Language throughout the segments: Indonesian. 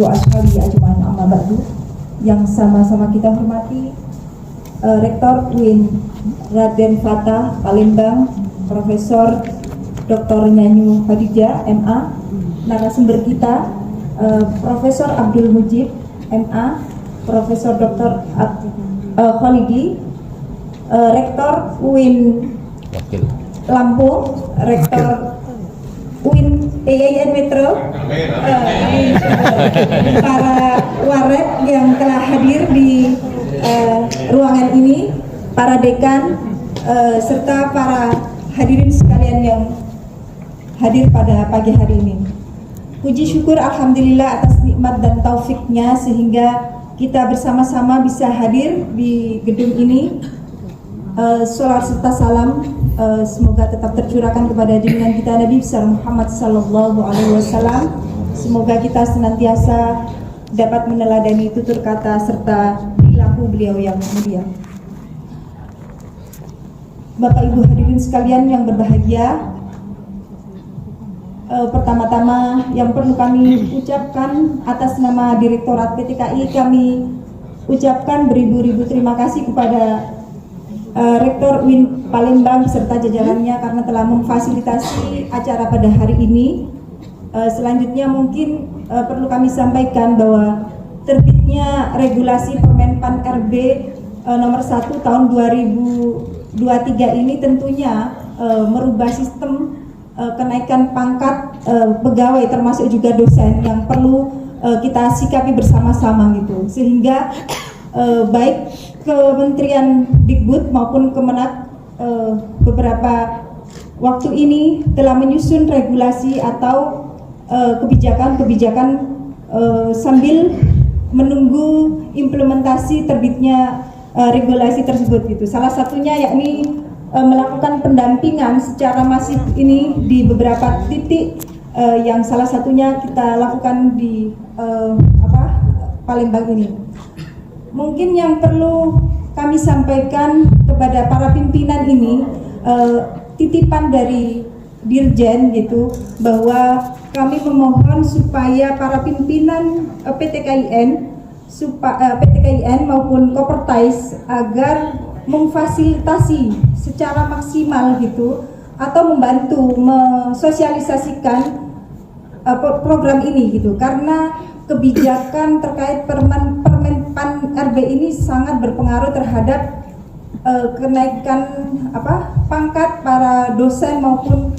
wa ashabihi ajma'in, amma ba'du. Yang sama-sama kita hormati Rektor UIN Raden Fatah Palembang, Profesor Dr. Nyanyu Khadijah MA, narasumber kita Profesor Abdul Mujib MA, Profesor Dr. Khalidi, Rektor UIN Lampung, Rektor UIN PIN Metro, para waret yang telah hadir di ruangan ini, para dekan, serta para hadirin sekalian yang hadir pada pagi hari ini. Puji syukur alhamdulillah atas nikmat dan taufiknya sehingga kita bersama-sama bisa hadir di gedung ini. Sholawat serta salam semoga tetap tercurahkan kepada junjungan kita Nabi besar Muhammad sallallahu alaihi wasallam. Semoga kita senantiasa dapat meneladani tutur kata serta perilaku beliau yang mulia. Bapak Ibu hadirin sekalian yang berbahagia, pertama-tama yang perlu kami ucapkan atas nama Direktorat PTKI, kami ucapkan beribu-ribu terima kasih kepada Rektor UIN Palembang beserta jajarannya karena telah memfasilitasi acara pada hari ini. Selanjutnya mungkin perlu kami sampaikan bahwa terbitnya regulasi Permenpan RB nomor 1 tahun 2023 ini tentunya merubah sistem kenaikan pangkat pegawai termasuk juga dosen yang perlu kita sikapi bersama-sama gitu, sehingga baik Kementerian Dikbud maupun Kemenak beberapa waktu ini telah menyusun regulasi atau kebijakan-kebijakan sambil menunggu implementasi terbitnya regulasi tersebut gitu. Salah satunya yakni melakukan pendampingan secara masif ini di beberapa titik yang salah satunya kita lakukan di Palembang ini. Mungkin yang perlu kami sampaikan kepada para pimpinan ini, titipan dari Dirjen gitu, bahwa kami memohon supaya para pimpinan PTKIN maupun Kopertais agar memfasilitasi secara maksimal gitu atau membantu mensosialisasikan program ini gitu, karena kebijakan terkait Permenpan RB ini sangat berpengaruh terhadap kenaikan pangkat para dosen maupun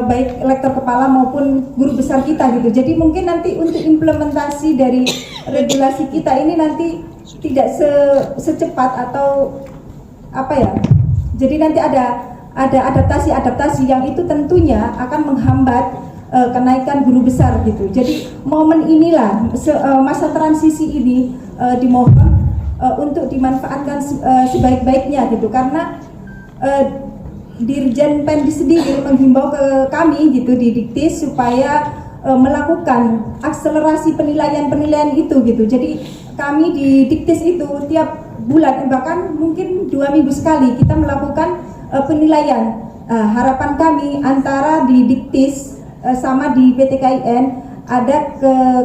baik lektor kepala maupun guru besar kita gitu. Jadi mungkin nanti untuk implementasi dari regulasi kita ini nanti tidak secepat atau jadi nanti ada adaptasi yang itu tentunya akan menghambat kenaikan guru besar gitu. Jadi momen inilah masa transisi ini dimohon untuk dimanfaatkan sebaik-baiknya gitu, karena Dirjen Pendis sendiri menghimbau ke kami gitu di Diktis supaya melakukan akselerasi penilaian itu gitu. Jadi kami di Diktis itu tiap bulan bahkan mungkin 2 minggu sekali kita melakukan penilaian. Harapan kami antara di Diktis sama di PTKIN ada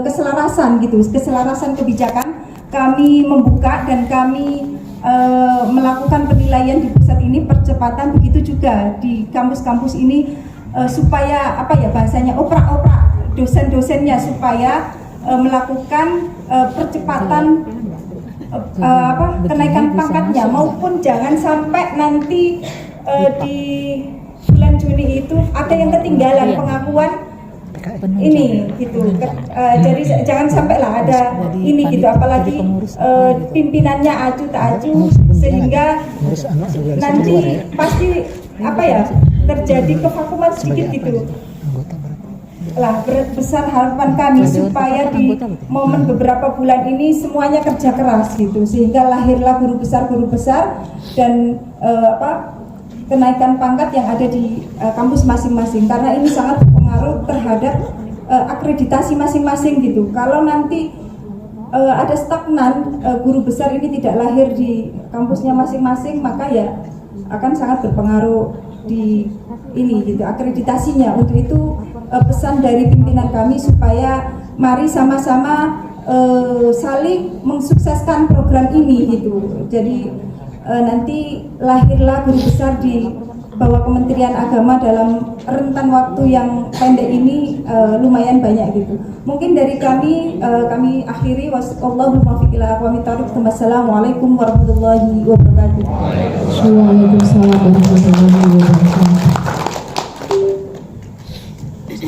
keselarasan gitu, keselarasan kebijakan. Kami membuka dan kami melakukan penilaian di pusat ini percepatan, begitu juga di kampus-kampus ini supaya bahasanya oprak-oprak dosen-dosennya supaya melakukan percepatan kenaikan pangkatnya, maupun jangan sampai nanti di bulan Juni itu ada yang ketinggalan pengakuan ini gitu. Jadi jangan sampai lah ada ini gitu, apalagi pimpinannya acu tak acu, sehingga nanti pasti terjadi kevakuman sedikit gitu lah. Besar harapan kami supaya di momen beberapa bulan ini semuanya kerja keras gitu, sehingga lahirlah guru besar dan kenaikan pangkat yang ada di kampus masing-masing, karena ini sangat berpengaruh terhadap akreditasi masing-masing gitu. Kalau nanti ada stagnan, guru besar ini tidak lahir di kampusnya masing-masing, maka ya akan sangat berpengaruh di ini gitu akreditasinya. Untuk itu pesan dari pimpinan kami supaya mari sama-sama saling mensukseskan program ini gitu. Jadi nanti lahirlah guru besar di bawah Kementerian Agama dalam rentan waktu yang pendek ini lumayan banyak gitu. Mungkin dari kami akhiri. Wallahul muwaffiq ila aqwamit thoriq. Wassalamualaikum warahmatullahi wabarakatuh. Waalaikumsalam warahmatullahi wabarakatuh.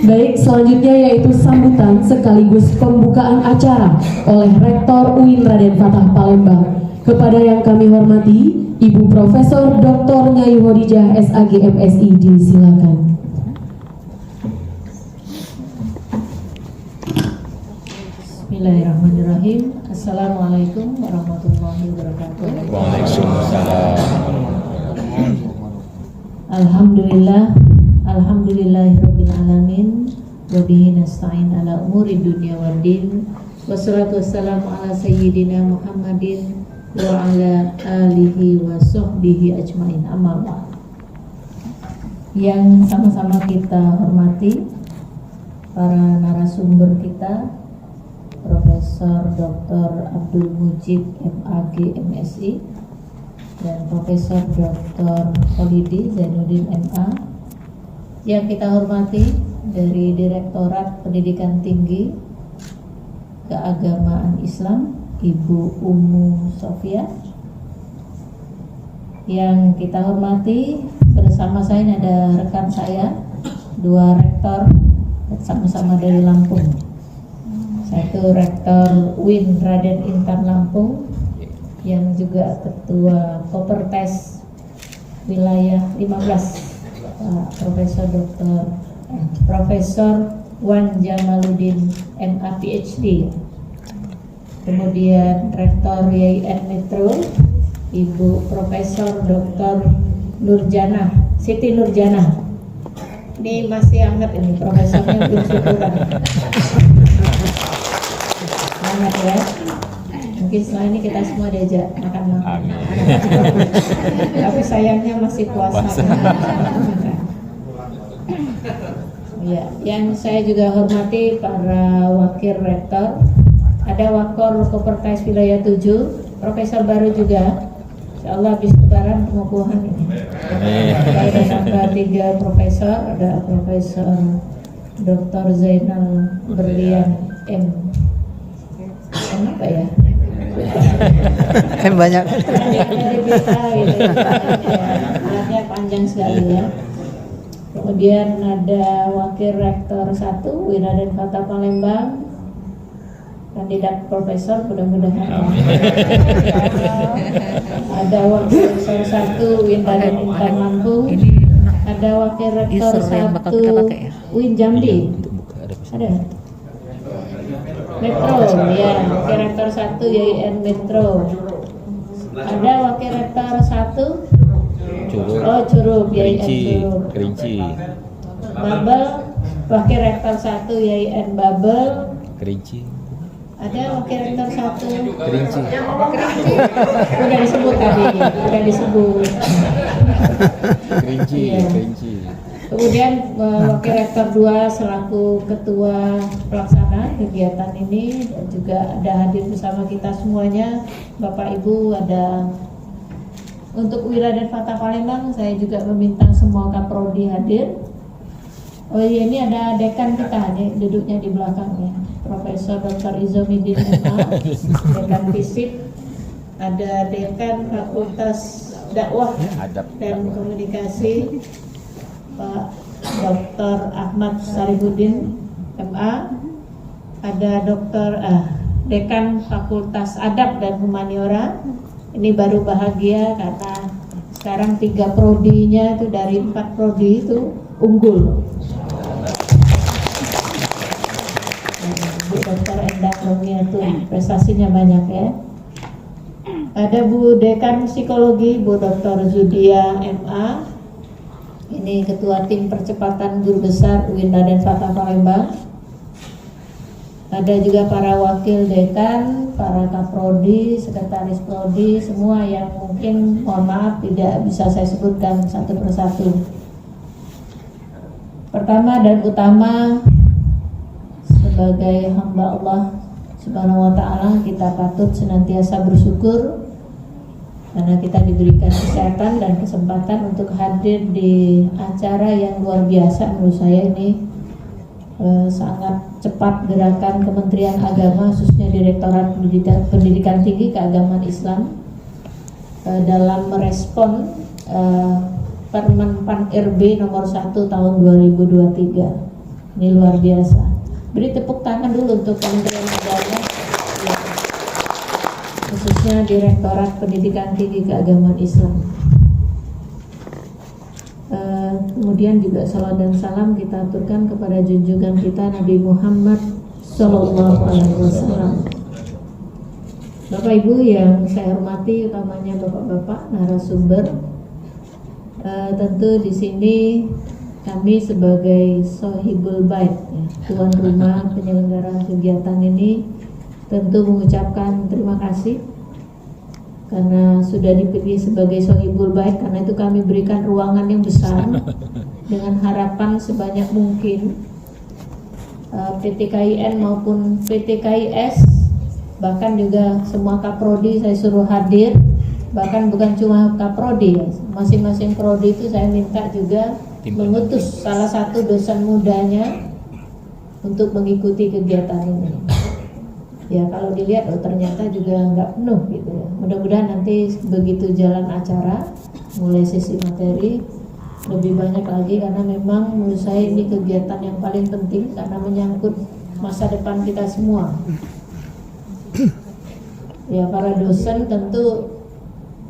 Baik, selanjutnya yaitu sambutan sekaligus pembukaan acara oleh Rektor UIN Raden Fatah Palembang. Kepada yang kami hormati, Ibu Profesor Dr. Nyai Khadijah SAG MSI, disilakan. Bismillahirrahmanirrahim. Assalamualaikum warahmatullahi wabarakatuh. Waalaikumsalam. Alhamdulillahirabbil alamin. Wa bihi nasta'in ala umuri dunya waddin. Wassalatu wassalamu ala sayyidina Muhammadin wa ala alihi wa sahbihi ajmain. Amma ba'd. Yang sama-sama kita hormati para narasumber kita, Profesor Dr. Abdul Mujib MAG MSI dan Profesor Dr. Khalidi Zainuddin MA, yang kita hormati dari Direktorat Pendidikan Tinggi Keagamaan Islam Ibu Ummu Sofia, yang kita hormati bersama saya ini ada rekan saya, dua rektor sama-sama dari Lampung. Satu Rektor UIN Raden Intan Lampung yang juga Ketua Kopertes Wilayah 15, Profesor Wan Jamaluddin MA PhD. Kemudian Rektor YIN Metro Ibu Profesor Dr. Nurjanah Siti Nurjanah. Ini masih hangat ini, profesornya belum syukuran. Hangat ya. Mungkin setelah ini kita semua diajak makan-makan. Tapi sayangnya masih puasa. Ya, yang saya juga hormati para wakil rektor. Ada Wakor Kopertais Wilayah 7, Profesor baru juga. Insyaallah habis lebaran pengukuhan ini. Ada tambah 3 profesor, ada Profesor Dr. Zainal Berlian M. Apa ya? Banyak. Dari BA gitu ya. Panjang sekali ya. Kemudian ada Wakil Rektor 1 UIN Raden Fatah Palembang, kandidat profesor mudah-mudahan. Ada Wakil Rektor 1 UIN Raden Intan Lampung, ada Wakil Rektor 1 UIN Jambi. Ada Metro ya, Wakil Rektor 1 YIN Metro. Ada Wakil Rektor 1 Curug YIN Curug. Kerinci. Babel, Wakil Rektor 1 YIN Babel. Kerinci. Ada Wakil Rektor 1 Kerinci. Udah disebut tadi, udah disebut. Kerinci, Iya. Kerinci. Kemudian Wakil Rektor 2 selaku Ketua Pelaksana kegiatan ini, dan juga ada hadir bersama kita semuanya, Bapak Ibu. Ada untuk UIN Raden Fatah Palembang, saya juga meminta semua Kaprodi hadir. Oh iya, ini ada dekan kita nih, duduknya di belakangnya, Profesor Dr. Izomidin MA, dekan FISIP. Ada dekan Fakultas Dakwah dan Komunikasi, Pak Dr. Ahmad Saribuddin MA. Ada dekan Fakultas Adab dan Humaniora. Ini baru bahagia karena sekarang 3 prodinya itu dari 4 prodi itu unggul. Bu Dr. Endah Romiatun, prestasinya banyak ya. Ada Bu Dekan Psikologi, Bu Dr. Zudia MA. Ini Ketua Tim Percepatan Guru Besar UIN Raden Fatah Palembang. Ada juga para wakil dekan, para kaprodi, sekretaris prodi, semua yang mungkin mohon maaf tidak bisa saya sebutkan satu persatu. Pertama dan utama, sebagai hamba Allah Subhanahu wa ta'ala kita patut senantiasa bersyukur karena kita diberikan kesehatan dan kesempatan untuk hadir di acara yang luar biasa. Menurut saya ini sangat cepat gerakan Kementerian Agama, khususnya Direktorat Pendidikan Tinggi Keagamaan Islam dalam merespon Permen PAN RB nomor 1 tahun 2023. Ini luar biasa. Beri tepuk tangan dulu untuk Kementerian Agama, ya, khususnya Direktorat Pendidikan Tinggi Keagamaan Islam. Kemudian juga salawat dan salam kita aturkan kepada junjungan kita Nabi Muhammad Sallallahu Alaihi Wasallam. Bapak Ibu yang saya hormati, utamanya bapak-bapak narasumber, tentu di sini kami sebagai Sohibul Bait, ya, tuan rumah penyelenggaraan kegiatan ini, tentu mengucapkan terima kasih karena sudah dipilih sebagai Sohibul Bait, karena itu kami berikan ruangan yang besar dengan harapan sebanyak mungkin PTKIN maupun PTKIS, bahkan juga semua kaprodi saya suruh hadir, bahkan bukan cuma kaprodi, masing-masing prodi itu saya minta juga mengutus salah satu dosen mudanya untuk mengikuti kegiatan ini. Ya kalau dilihat ternyata juga nggak penuh gitu ya. Mudah-mudahan nanti begitu jalan acara, mulai sesi materi lebih banyak lagi, karena memang menurut saya ini kegiatan yang paling penting karena menyangkut masa depan kita semua. Ya para dosen tentu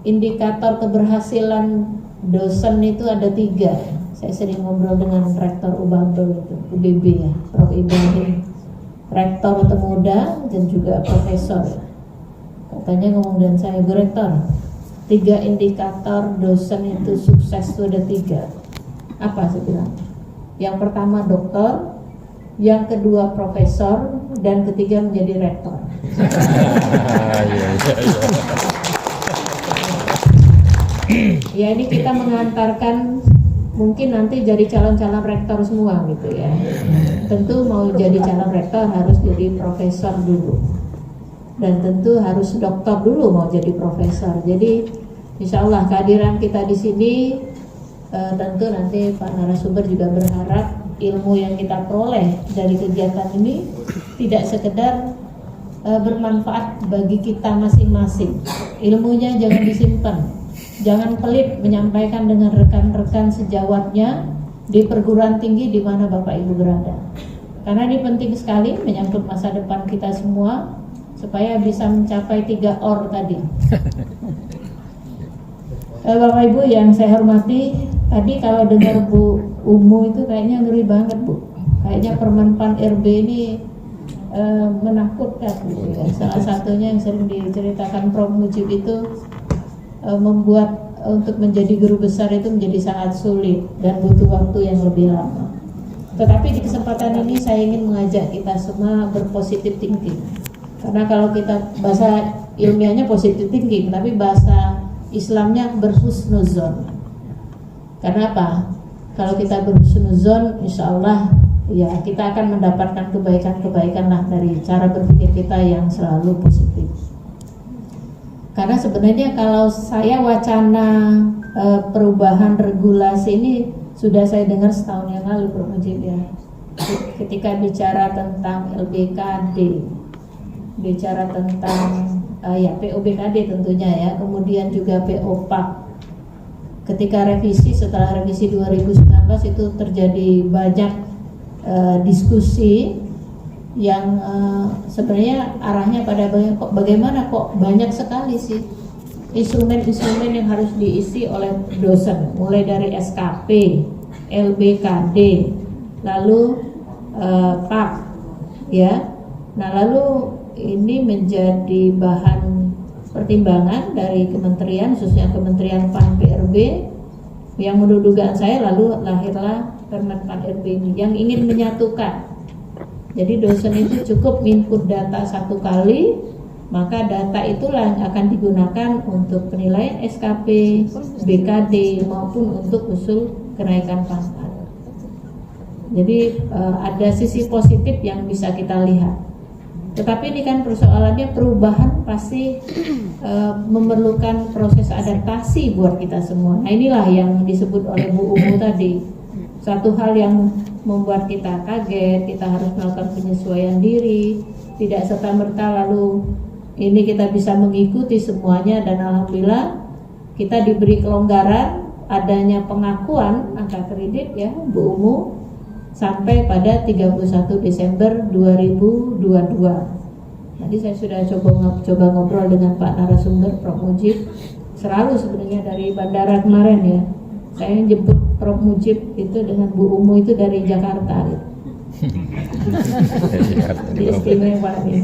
indikator keberhasilan dosen itu ada 3. Saya sering ngobrol dengan Rektor Ubabel itu, UBB ya, Prof. Ibrahim. Rektor termuda dan juga profesor. Katanya ngomong dengan saya, Bu Rektor, 3 indikator dosen itu sukses itu ada 3. Apa saya bilang? Yang pertama doktor, yang kedua profesor, dan ketiga menjadi rektor. Ya ini kita mengantarkan mungkin nanti jadi calon-calon rektor semua gitu ya. Tentu mau jadi calon rektor harus jadi profesor dulu, dan tentu harus doktor dulu mau jadi profesor. Jadi insya Allah kehadiran kita di sini tentu nanti Pak narasumber juga berharap ilmu yang kita peroleh dari kegiatan ini tidak sekedar bermanfaat bagi kita masing-masing. Ilmunya jangan disimpan, jangan pelit menyampaikan dengan rekan-rekan sejawatnya di perguruan tinggi di mana Bapak Ibu berada. Karena ini penting sekali menyangkut masa depan kita semua supaya bisa mencapai 3 OR tadi. Bapak Ibu yang saya hormati, tadi kalau dengar Bu Umu itu kayaknya ngeri banget Bu. Kayaknya Permen PAN RB ini menakutkan gitu ya. Salah satunya yang sering diceritakan Prof. Mujib itu membuat untuk menjadi guru besar itu menjadi sangat sulit dan butuh waktu yang lebih lama. Tetapi di kesempatan ini saya ingin mengajak kita semua berpositif thinking. Karena kalau kita bahasa ilmiahnya positif thinking, tapi bahasa Islamnya berhusnuzon. Karena apa? Kalau kita berhusnuzon, insya Allah ya kita akan mendapatkan kebaikan-kebaikan lah dari cara berpikir kita yang selalu positif. Karena sebenarnya kalau saya wacana perubahan regulasi ini sudah saya dengar setahun yang lalu Prof. Mujib ya. Ketika bicara tentang LBKD, bicara tentang ya POBKD tentunya ya, kemudian juga POPAK. Ketika revisi, setelah revisi 2019 itu terjadi banyak diskusi yang sebenarnya arahnya pada bagaimana kok banyak sekali sih instrumen-instrumen yang harus diisi oleh dosen, mulai dari SKP, LBKD, lalu PAK ya. Nah lalu ini menjadi bahan pertimbangan dari kementerian, khususnya Kementerian PAN PRB, yang menurut dugaan saya lalu lahirlah Permen PAN RB ini yang ingin menyatukan. Jadi dosen itu cukup input data 1 kali, maka data itulah yang akan digunakan untuk penilaian SKP, BKD maupun untuk usul kenaikan pangkat. Jadi ada sisi positif yang bisa kita lihat. Tetapi ini kan persoalannya perubahan pasti memerlukan proses adaptasi buat kita semua. Nah inilah yang disebut oleh Bu Umu tadi. Satu hal yang membuat kita kaget, kita harus melakukan penyesuaian diri, tidak serta-merta lalu ini kita bisa mengikuti semuanya, dan alhamdulillah kita diberi kelonggaran adanya pengakuan angka kredit ya Bu Umu sampai pada 31 Desember 2022. Tadi saya sudah coba ngobrol dengan Pak narasumber Prof Mujib, selalu sebenarnya dari bandara kemarin ya. Saya jemput Prof Mujib itu dengan Bu Umu itu dari Jakarta gitu. Di istimewa nih.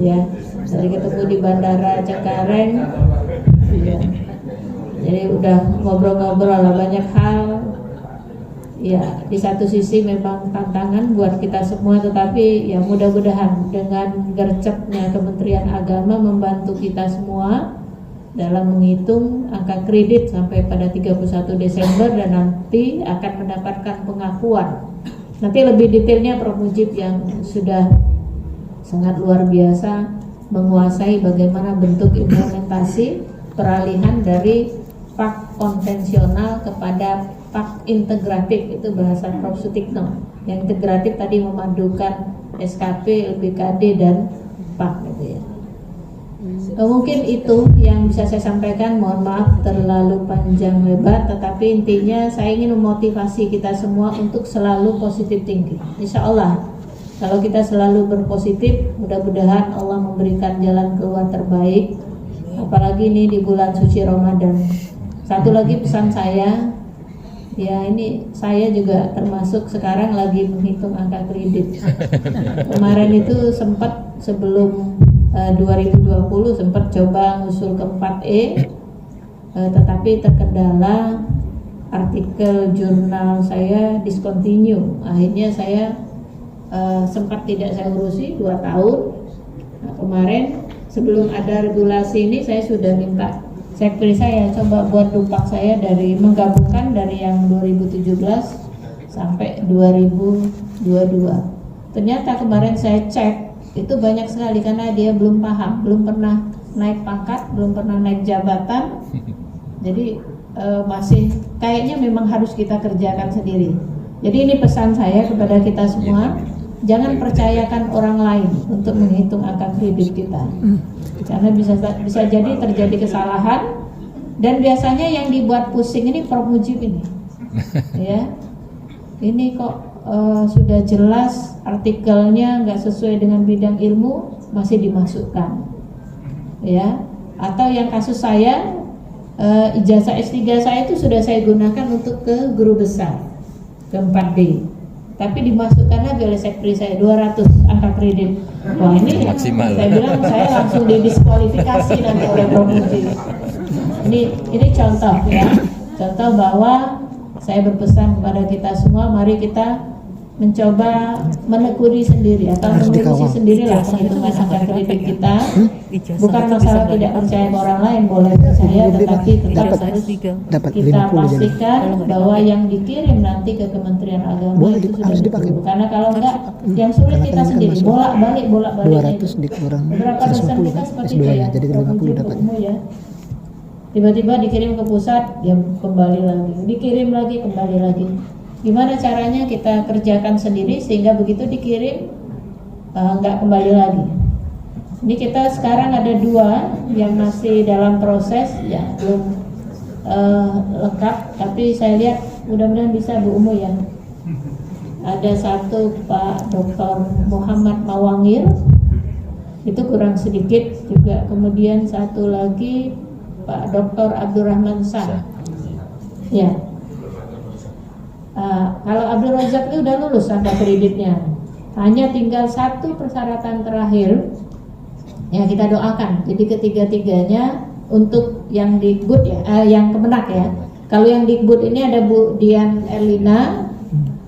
Ya, dari ketemu di bandara Cengkareng. Ya. Jadi udah ngobrol-ngobrol lah banyak hal. Ya, di satu sisi memang tantangan buat kita semua, tetapi ya mudah-mudahan dengan gercepnya Kementerian Agama membantu kita semua dalam menghitung angka kredit sampai pada 31 Desember dan nanti akan mendapatkan pengakuan. Nanti lebih detailnya Prof Mujib yang sudah sangat luar biasa menguasai bagaimana bentuk implementasi peralihan dari PAK konvensional kepada PAK integratif, itu bahasa Prof Sutikno. Yang integratif tadi memadukan SKP, LPKD dan PAK gitu ya. Mungkin itu yang bisa saya sampaikan, mohon maaf terlalu panjang lebar, tetapi intinya saya ingin memotivasi kita semua untuk selalu positif thinking. Insya Allah kalau kita selalu berpositif, mudah-mudahan Allah memberikan jalan keluar terbaik, apalagi ini di bulan suci Ramadan. Satu lagi pesan saya, ya ini saya juga termasuk sekarang lagi menghitung angka kredit. Kemarin itu sempat sebelum 2020 sempat coba ngusul ke 4E, tetapi terkendala artikel jurnal saya discontinue. Akhirnya saya sempat tidak saya urusi 2 tahun. Nah, kemarin sebelum ada regulasi ini saya sudah minta sekretari saya coba buat dupak saya dari menggabungkan dari yang 2017 sampai 2022. Ternyata kemarin saya cek itu banyak sekali karena dia belum paham, belum pernah naik pangkat, belum pernah naik jabatan. Jadi masih kayaknya memang harus kita kerjakan sendiri. Jadi ini pesan saya kepada kita semua, jangan percayakan orang lain untuk menghitung angka kredit kita. Karena bisa jadi terjadi kesalahan, dan biasanya yang dibuat pusing ini Prof Mujib ini. Ya. Ini kok sudah jelas artikelnya nggak sesuai dengan bidang ilmu masih dimasukkan, ya. Atau yang kasus saya ijazah S3 saya itu sudah saya gunakan untuk ke guru besar ke 4D, tapi dimasukkan lagi oleh sekretari saya 200 angka kredit. Wah ini maksimal. Saya bilang saya langsung didiskualifikasi nanti oleh Prof Mujib. Ini contoh ya, contoh bahwa saya berpesan kepada kita semua, mari kita mencoba menekuni sendiri atau mengurusi sendirilah penghitungan angka kredit kita. Bukan masalah tidak percaya ke orang lain, boleh percaya, tetapi tetap harus kita pastikan bahwa yang dikirim nanti ke Kementerian Agama itu sudah betul. Karena kalau enggak, yang sulit kita sendiri, bolak-balik 200 dikurang beberapa dosen kita seperti itu ya, jadi 50 dapat. Ya. Tiba-tiba dikirim ke pusat, ya kembali lagi, dikirim lagi, kembali lagi. Gimana caranya kita kerjakan sendiri sehingga begitu dikirim nggak kembali lagi. Ini kita sekarang ada 2 yang masih dalam proses, ya belum lengkap, tapi saya lihat mudah-mudahan bisa Bu Umu ya. Ada satu Pak Dr. Muhammad Mawangir, itu kurang sedikit juga. Kemudian satu lagi Pak Dr. Abdurrahman Shah. Ya. Kalau Abdul Razak itu udah lulus angka kreditnya, hanya tinggal satu persyaratan terakhir yang kita doakan. Jadi ketiga-tiganya untuk yang Dikbud ya, yang Kemenak ya. Kalau yang Dikbud ini ada Bu Dian Erlina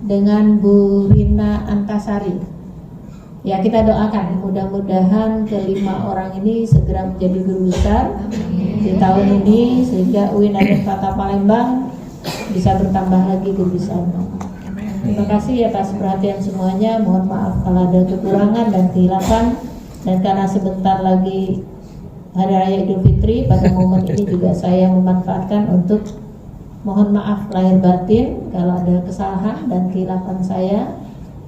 dengan Bu Rina Antasari. Ya kita doakan mudah-mudahan kelima orang ini segera menjadi guru besar di tahun ini sehingga UIN Raden Fatah Palembang bisa bertambah lagi guru besarnya. Terima kasih atas perhatian semuanya. Mohon maaf kalau ada kekurangan dan kehilapan. Dan karena sebentar lagi Hari Raya Idul Fitri, pada momen ini juga saya memanfaatkan untuk mohon maaf lahir batin kalau ada kesalahan dan kehilapan saya,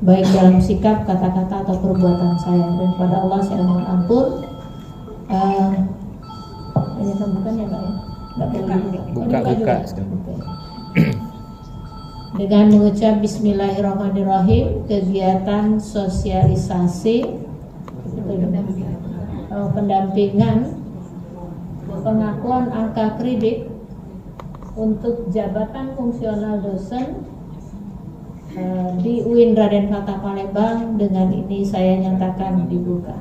baik dalam sikap, kata-kata atau perbuatan saya. Dan kepada Allah saya mohon ampun. Ini sambutan ya Pak ya? Nggak perlu dibuka. Buka. Dengan mengucap Bismillahirrahmanirrahim, kegiatan sosialisasi pendampingan pengakuan angka kredit untuk jabatan fungsional dosen di UIN Raden Fatah Palembang, dengan ini saya nyatakan dibuka.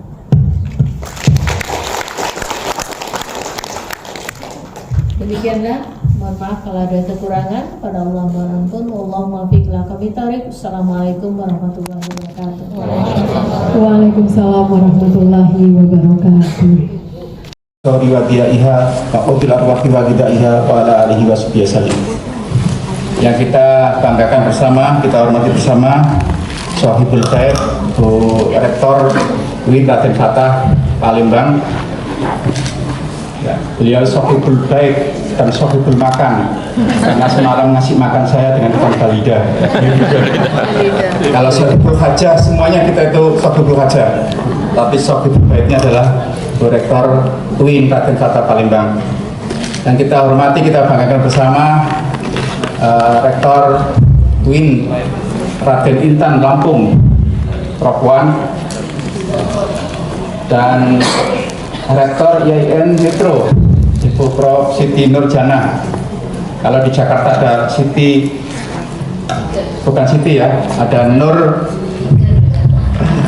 Demikianlah, mohon maaf kalau ada kekurangan, pada Allah mohon ampun. Allahumma fiq laka bitariq. Assalamualaikum warahmatullahi wabarakatuh. Waalaikumsalam warahmatullahi wabarakatuh. Yang kita banggakan bersama, kita hormati bersama Sohibul Khair Bu Rektor UIN Raden Fatah Palembang. Ya, beliau Sohibul Baik dan Sohibul Makan, karena semalam ngasih makan saya dengan ikan balida. Kalau Sohibul Hajah, semuanya kita itu Sohibul Hajah, tapi Sohibul Baiknya adalah Bu Rektor UIN Raden Fatah Palembang. Dan kita hormati, kita banggakan bersama Rektor UIN Raden Intan Lampung, Prof. Wan, dan Rektor IAIN Metro, Ibu Prof. Siti Nurjana. Kalau di Jakarta ada Siti, bukan Siti ya, ada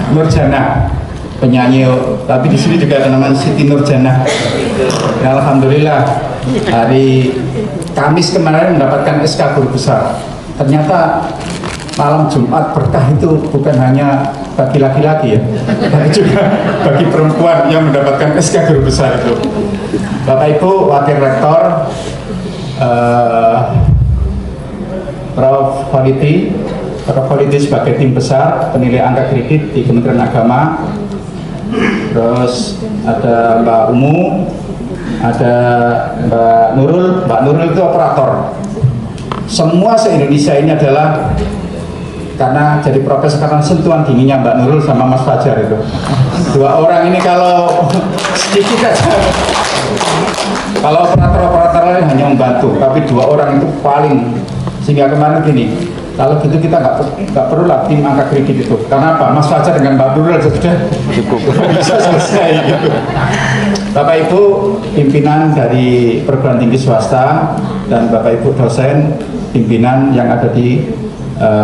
Nurjana, penyanyi, tapi di sini juga ada namanya Siti Nurjana. Dan alhamdulillah hari Kamis kemarin mendapatkan SK Guru Besar. Ternyata malam Jumat berkah itu bukan hanya bagi laki-laki ya, tapi juga bagi perempuan yang mendapatkan SK Guru Besar itu. Bapak Ibu Wakil Rektor, Prof. Politi sebagai tim besar penilai angka kredit di Kementerian Agama, terus ada Mbak Umu, ada Mbak Nurul itu operator. Semua se-Indonesia ini adalah karena jadi profesor, karena sentuhan dinginnya Mbak Nurul sama Mas Fajar itu. Dua orang ini kalau sedikit aja, kalau operator-operator lain hanya membantu, tapi dua orang itu paling, sehingga kemarin gini, kalau gitu kita nggak perlu lah tim angka kredit itu. Karena apa? Mas Fajar dengan Mbak Nurul sudah cukup bisa selesai gitu. Bapak Ibu pimpinan dari perguruan tinggi swasta dan Bapak Ibu dosen pimpinan yang ada di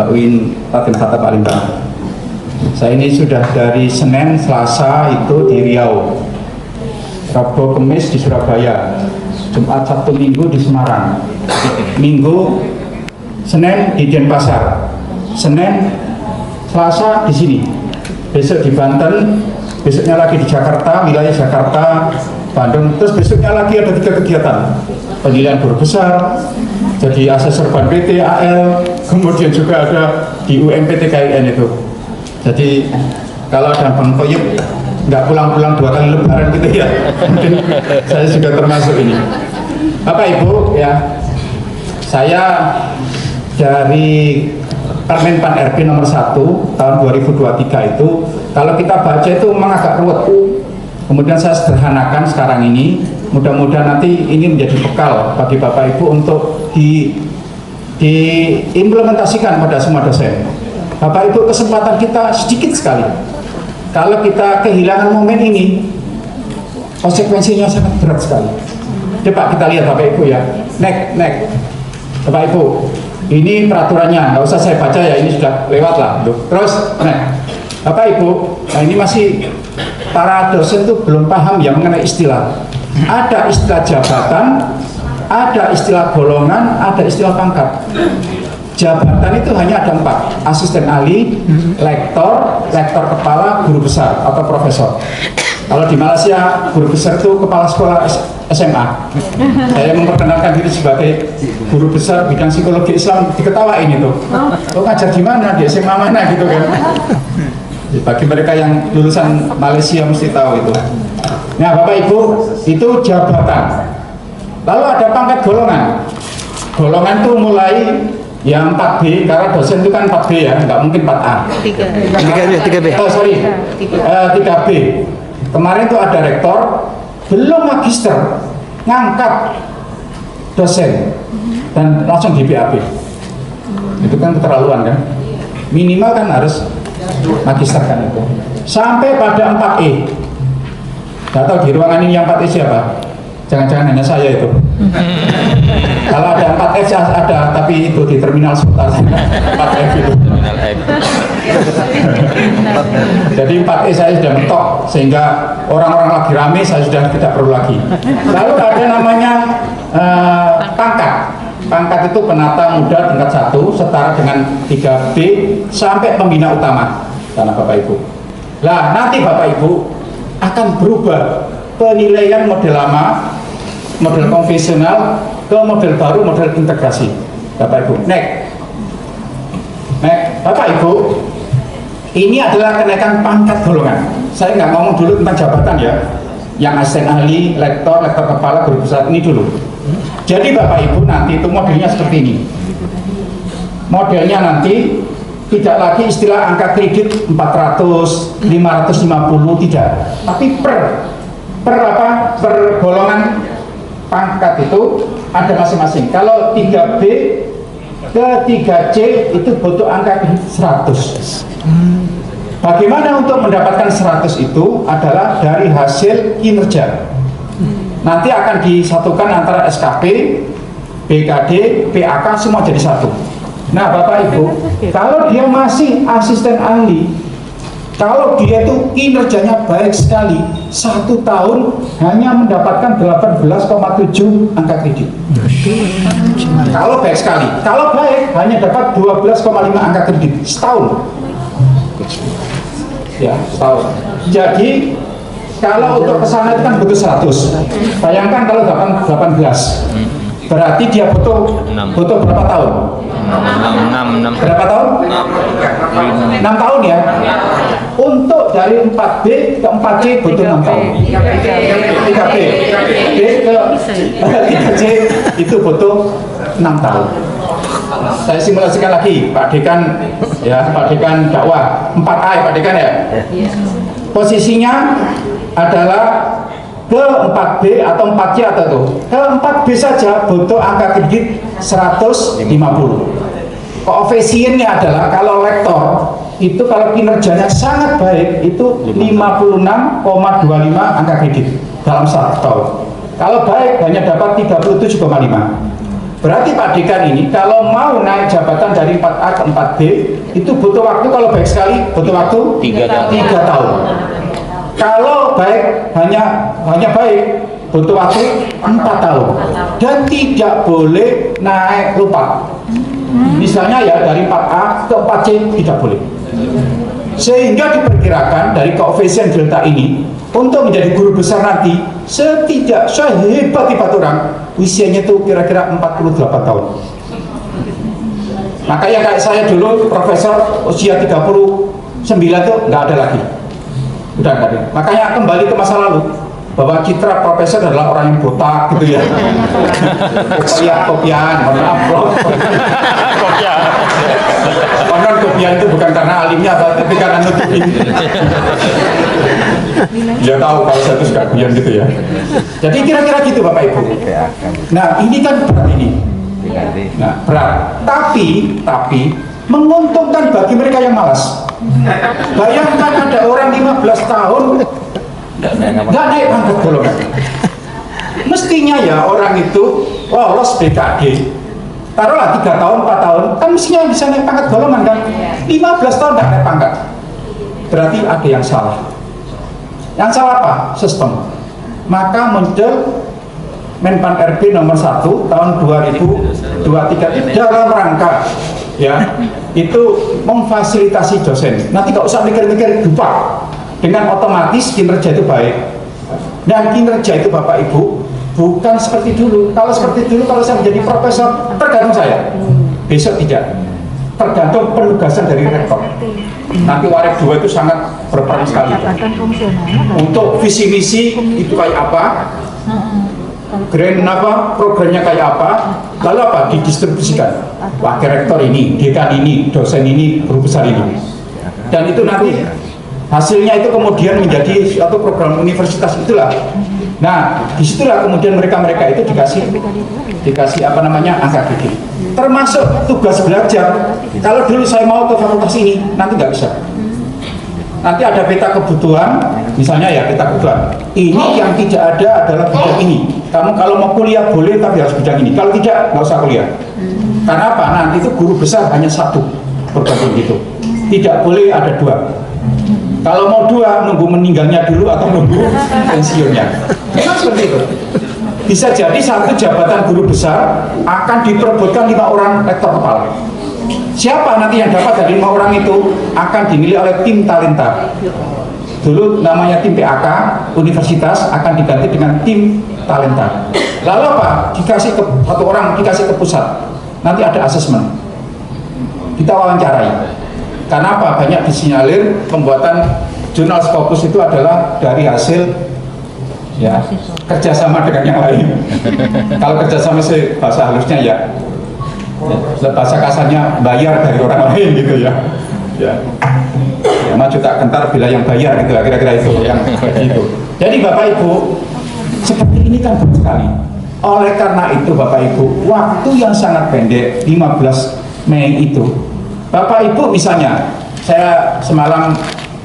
UIN Raden Fatah Palembang. Saya ini sudah dari Senin, Selasa itu di Riau, Rabu, Kamis di Surabaya, Jumat, Sabtu, Minggu di Semarang, Minggu, Senin di Denpasar, Senin, Selasa di sini, besok di Banten, besoknya lagi di Jakarta, wilayah Jakarta, Bandung, terus besoknya lagi ada 3 kegiatan, penilaian guru besar, jadi asesor Ban PT, AL, kemudian juga ada di UMPT KIN itu. Jadi kalau ada Bang Toyib nggak pulang-pulang 2 kali lebaran gitu ya, mungkin saya juga termasuk ini. Bapak Ibu ya, saya dari Permen Pan RB nomor 1 tahun 2023 itu, kalau kita baca itu memang agak ruwet. Kemudian saya sederhanakan sekarang ini, mudah-mudahan nanti ini menjadi bekal bagi Bapak Ibu untuk diimplementasikan pada semua dosen. Bapak Ibu, kesempatan kita sedikit sekali. Kalau kita kehilangan momen ini, konsekuensinya sangat berat sekali. Coba kita lihat Bapak Ibu ya, next. Bapak Ibu, ini peraturannya, nggak usah saya baca ya, ini sudah lewat lah. Terus, Bapak Ibu, nah ini masih para dosen itu belum paham ya mengenai istilah. Ada istilah jabatan, ada istilah golongan, ada istilah pangkat. Jabatan itu hanya ada 4, asisten ahli, lektor kepala, guru besar atau profesor. Kalau di Malaysia guru besar itu kepala sekolah SMA. Saya memperkenalkan diri sebagai guru besar bidang psikologi Islam, diketawain itu. Oh ngajar di mana? Di SMA mana gitu kan? Bagi mereka yang lulusan Malaysia mesti tahu itu. Nah Bapak Ibu, itu jabatan. Lalu ada pangkat golongan. Golongan itu mulai yang 4B, karena dosen itu kan 4B ya, nggak mungkin 4A. 3B. Oh sorry, 3B. Kemarin itu ada rektor, belum magister, ngangkat dosen dan langsung di BAP. Itu kan keterlaluan kan? Minimal kan harus magister kan itu. Sampai pada 4E. Gak tahu di ruangan ini yang 4E siapa? Jangan-jangan hanya saya itu. Kalau ada 4F ada, tapi itu di terminal Suta 4F itu. Terminal F. Jadi 4E saya sudah mentok, sehingga orang-orang lagi rame saya sudah tidak perlu lagi. Lalu ada namanya pangkat. Pangkat itu penata muda tingkat 1 setara dengan 3B sampai pembina utama, karena Bapak Ibu. Nah nanti Bapak Ibu akan berubah penilaian model lama, model konvensional ke model baru, model integrasi. Bapak Ibu, next. Bapak Ibu, ini adalah kenaikan pangkat golongan. Saya nggak ngomong dulu tentang jabatan ya, yang asisten ahli, lektor kepala, guru besar, ini dulu. Jadi Bapak Ibu nanti itu modelnya seperti ini. Modelnya nanti tidak lagi istilah angka kredit 400, 550, tidak. Tapi per golongan pangkat itu ada masing-masing. Kalau 3B ke 3C itu butuh angka 100. Bagaimana untuk mendapatkan 100 itu adalah dari hasil kinerja. Nanti akan disatukan antara SKP, BKD, PAK semua jadi satu. Nah Bapak Ibu, kalau dia masih asisten ahli, kalau dia itu kinerjanya baik sekali, 1 tahun hanya mendapatkan 18,7 angka kredit. Kalau baik sekali, kalau baik hanya dapat 12,5 angka kredit setahun. Ya, setahun. Jadi kalau untuk kesana itu kan butuh 100. Bayangkan kalau 18, berarti dia butuh berapa tahun? 6 Berapa tahun? 6 tahun ya. Untuk dari 4B ke 4C butuh 6 tahun. 3B ke 3C itu butuh 6 tahun. Saya simulasikan lagi, Pak Dekan ya, Pak Dekan dakwah 4A ya, Pak Dekan ya. Posisinya adalah ke 4B atau 4C atau tuh. Ke 4B saja butuh angka kredit 150. Koefisiennya adalah kalau lektor itu kalau kinerjanya sangat baik itu 56,25 angka kredit dalam 1 tahun. Kalau baik hanya dapat 37,5. Berarti Pak Dekan ini kalau mau naik jabatan dari 4A ke 4B itu butuh waktu, kalau baik sekali butuh waktu 3 tahun. Kalau baik hanya baik butuh waktu 4 tahun dan tidak boleh naik lupa. Misalnya ya dari 4A ke 4C tidak boleh. Sehingga diperkirakan dari koefisien delta ini untuk menjadi guru besar nanti sehebat-hebat orang usianya itu kira-kira 48 tahun. Makanya kayak saya dulu profesor usia 39 tuh nggak ada lagi. Udah nggak ada. Makanya kembali ke masa lalu bahwa citra profesor adalah orang yang botak gitu ya. Kopian, mohon maaf bro. Konon kopian itu bukan karena alimnya tapi karena nutupin. Dia tahu kalau saya itu suka kopian gitu ya. Jadi kira-kira gitu Bapak Ibu. Nah ini kan berat ini. Nah berat. Tapi menguntungkan bagi mereka yang malas. Bayangkan ada orang 15 tahun nggak naik pangkat golongan. Mestinya ya orang itu lolos BKD, taruhlah 3 tahun, 4 tahun, kan mestinya bisa naik pangkat golongan kan. 15 tahun nggak naik pangkat, berarti ada yang salah. Yang salah apa? Sistem. Maka muncul Menpan RB nomor 1 tahun 2023 dalam rangka ya itu memfasilitasi dosen. Nanti nggak usah mikir-mikir dupa. dengan otomatis kinerja itu baik. Dan kinerja itu Bapak Ibu bukan seperti dulu. Kalau seperti dulu, kalau saya menjadi profesor, tergantung saya. Besok tidak. Tergantung penugasan dari rektor. Nanti Warik 2 itu sangat berperan sekali. Untuk visi misi itu kayak apa? Grand apa? Programnya kayak apa? Lalu apa? Didistribusikan. Wakil rektor ini, dekan ini, dosen ini, guru besar ini. Dan itu nanti hasilnya itu kemudian menjadi suatu program universitas itulah. Nah, disitulah kemudian mereka itu dikasih apa namanya angka kredit. Termasuk tugas belajar. Kalau dulu saya mau ke fakultas ini, nanti nggak bisa. Nanti ada peta kebutuhan, misalnya ya peta kebutuhan. Ini yang tidak ada adalah bidang ini. Kamu kalau mau kuliah boleh, tapi harus bidang ini. Kalau tidak, nggak usah kuliah. Karena apa? Nanti itu guru besar hanya satu, bergantung gitu. Tidak boleh ada 2. Kalau mau 2, nunggu meninggalnya dulu atau nunggu pensiunnya. Memang seperti itu. Bisa jadi satu jabatan guru besar akan diperebutkan 5 orang rektor kepala. Siapa nanti yang dapat dari 5 orang itu akan dinilai oleh tim talenta. Dulu namanya tim PAK, universitas akan diganti dengan tim talenta. Lalu apa? Dikasih ke satu orang, dikasih ke pusat. Nanti ada asesmen. Kita wawancarai. Karena apa? Banyak disinyalir pembuatan jurnal Scopus itu adalah dari hasil ya kerjasama dengan yang lain. Kalau kerjasama sih bahasa halusnya ya bahasa kasarnya bayar dari orang lain gitu ya. Ya maju tak gentar bila yang bayar gitu, kira-kira itu yang begitu. Jadi Bapak Ibu, seperti ini kan bagus sekali. Oleh karena itu Bapak Ibu, waktu yang sangat pendek 15 Mei itu, Bapak Ibu misalnya, saya semalam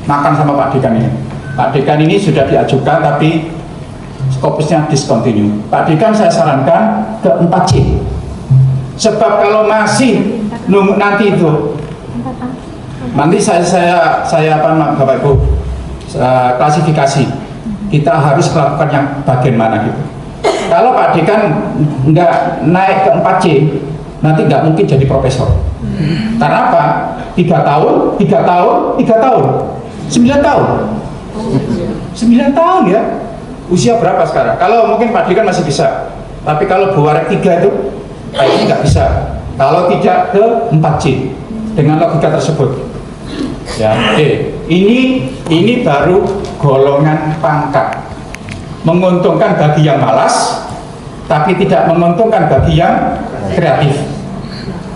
makan sama Pak Dekan ini. Pak Dekan ini sudah diajukan tapi Scopusnya discontinue. Pak Dekan saya sarankan ke 4C. Sebab kalau masih nunggu nanti itu, nanti saya apa Bapak Ibu klasifikasi. Kita harus melakukan yang bagian mana gitu. Kalau Pak Dekan nggak naik ke 4C, nanti nggak mungkin jadi profesor. Karena apa? 3 tahun, 9 tahun. 9 tahun ya. Usia berapa sekarang? Kalau mungkin Pak Dekan masih bisa. Tapi kalau Bu Warik 3 itu kayaknya nggak bisa. Kalau tidak ke 4C dengan logika tersebut. Ya, oke. Ini baru golongan pangkat. Menguntungkan bagi yang malas, tapi tidak menguntungkan bagi yang kreatif.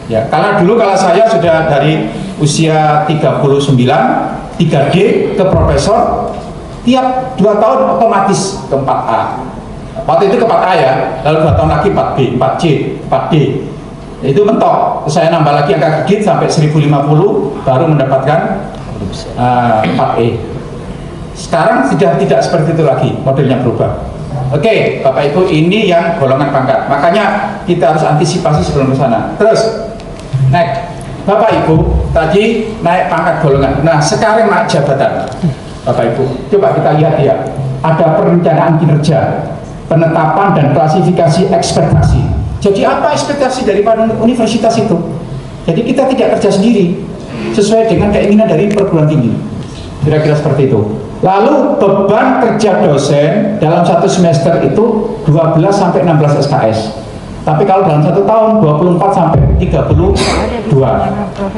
Ya, karena dulu kalau saya sudah dari usia 39, 3D ke profesor, tiap 2 tahun otomatis ke 4A. Waktu itu ke 4A ya, lalu 2 tahun lagi 4B, 4C, 4D. Itu mentok, saya nambah lagi angka kredit sampai 1050 baru mendapatkan 4E. Sekarang sudah tidak seperti itu lagi, modelnya berubah. Oke, Bapak Ibu, ini yang golongan pangkat. Makanya kita harus antisipasi sebelum ke sana. Terus, naik. Bapak Ibu, tadi naik pangkat golongan. Nah, sekarang naik jabatan. Bapak Ibu, coba kita lihat ya. Ada perencanaan kinerja, penetapan dan klasifikasi ekspektasi. Jadi apa ekspektasi dari universitas itu? Jadi kita tidak kerja sendiri, sesuai dengan keinginan dari perguruan tinggi. Kira-kira seperti itu. Lalu beban kerja dosen dalam 1 semester itu 12 sampai 16 SKS. Tapi kalau dalam 1 tahun 24 sampai 32.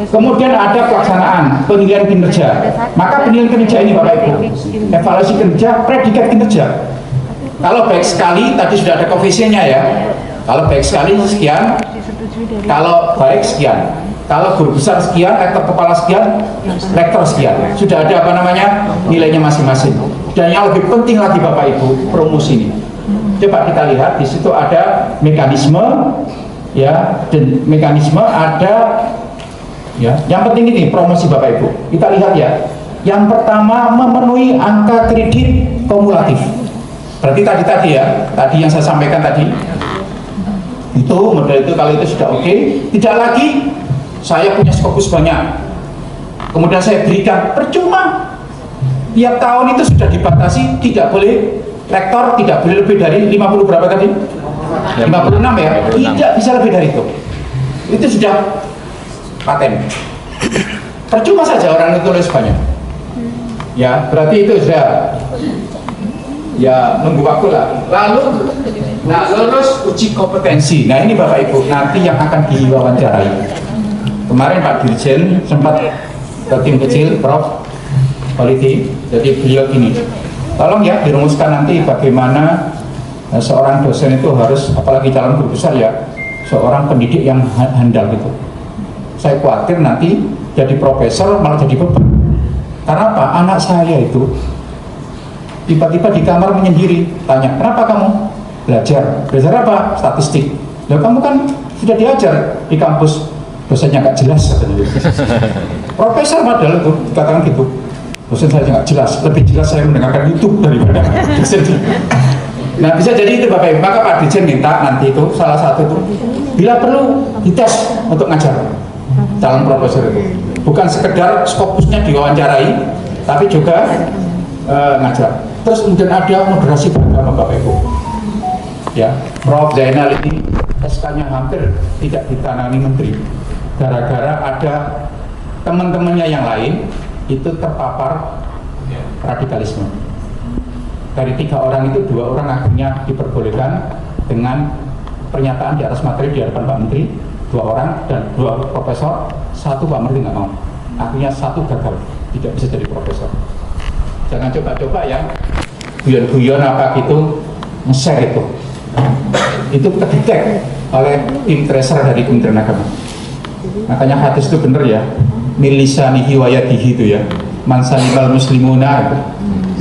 Kemudian ada pelaksanaan penilaian kinerja. Maka penilaian kinerja ini Bapak Ibu, evaluasi kinerja, predikat kinerja. Kalau baik sekali tadi sudah ada koefisiennya ya. Kalau baik sekali sekian, kalau baik sekian, kalau guru besar sekian, rektor kepala sekian, rektor sekian. Sudah ada apa namanya nilainya masing-masing. Dan yang lebih penting lagi Bapak Ibu, promosi ini. Coba kita lihat di situ ada mekanisme, ya, dan mekanisme ada, ya. Yang penting ini promosi Bapak Ibu. Kita lihat ya. Yang pertama memenuhi angka kredit kumulatif. Berarti tadi ya, tadi yang saya sampaikan tadi. Itu model itu kalau itu sudah oke, tidak lagi saya punya Scopus banyak kemudian saya berikan, percuma. Tiap tahun itu sudah dibatasi, tidak boleh rektor tidak boleh lebih dari 50 berapa tadi? 56 ya? Tidak bisa lebih dari itu. Itu sudah paten. Percuma saja orang itu tulis banyak. Ya, berarti itu sudah ya nunggu waktu lah. Lalu, nah lulus uji kompetensi. Nah ini Bapak Ibu nanti yang akan diwawancarai. Kemarin Pak Dirjen sempat ke tim kecil, Prof. Quality. Jadi beliau gini, tolong ya dirumuskan nanti bagaimana seorang dosen itu harus, apalagi calon guru besar ya, seorang pendidik yang handal gitu. Saya khawatir nanti jadi profesor malah jadi beban. Karena apa? Anak saya itu tiba-tiba di kamar menyendiri, tanya, kenapa kamu belajar? Belajar apa? Statistik. Loh, kamu kan sudah diajar di kampus, dosennya nggak jelas katanya. Profesor padahal itu dikatakan gitu, dosen saya nggak jelas, lebih jelas saya mendengarkan YouTube daripada dosen. Nah bisa jadi itu Bapak Ibu, maka Pak Dirjen minta nanti itu salah satu itu bila perlu dites untuk ngajar calon profesor itu, bukan sekedar skopusnya diwawancarai, tapi juga ngajar. Terus kemudian ada moderasi beragama Bapak Ibu. Ya, Prof. Zainal ini SK-nya hampir tidak ditangani menteri, gara-gara ada teman-temannya yang lain itu terpapar radikalisme. Dari 3 orang itu 2 orang akhirnya diperbolehkan dengan pernyataan di atas materi di hadapan Pak Menteri, 2 orang dan 2 profesor, 1 Pak Menteri nggak mau. Akhirnya 1 gagal, tidak bisa jadi profesor. Jangan coba-coba ya guyon-guyon apa gitu nge-share itu. Itu kedetek oleh tim tracer dari Kementerian Agama. Makanya hadis itu benar ya, milisanihi wayadihi itu ya, mansalimal muslimuna itu.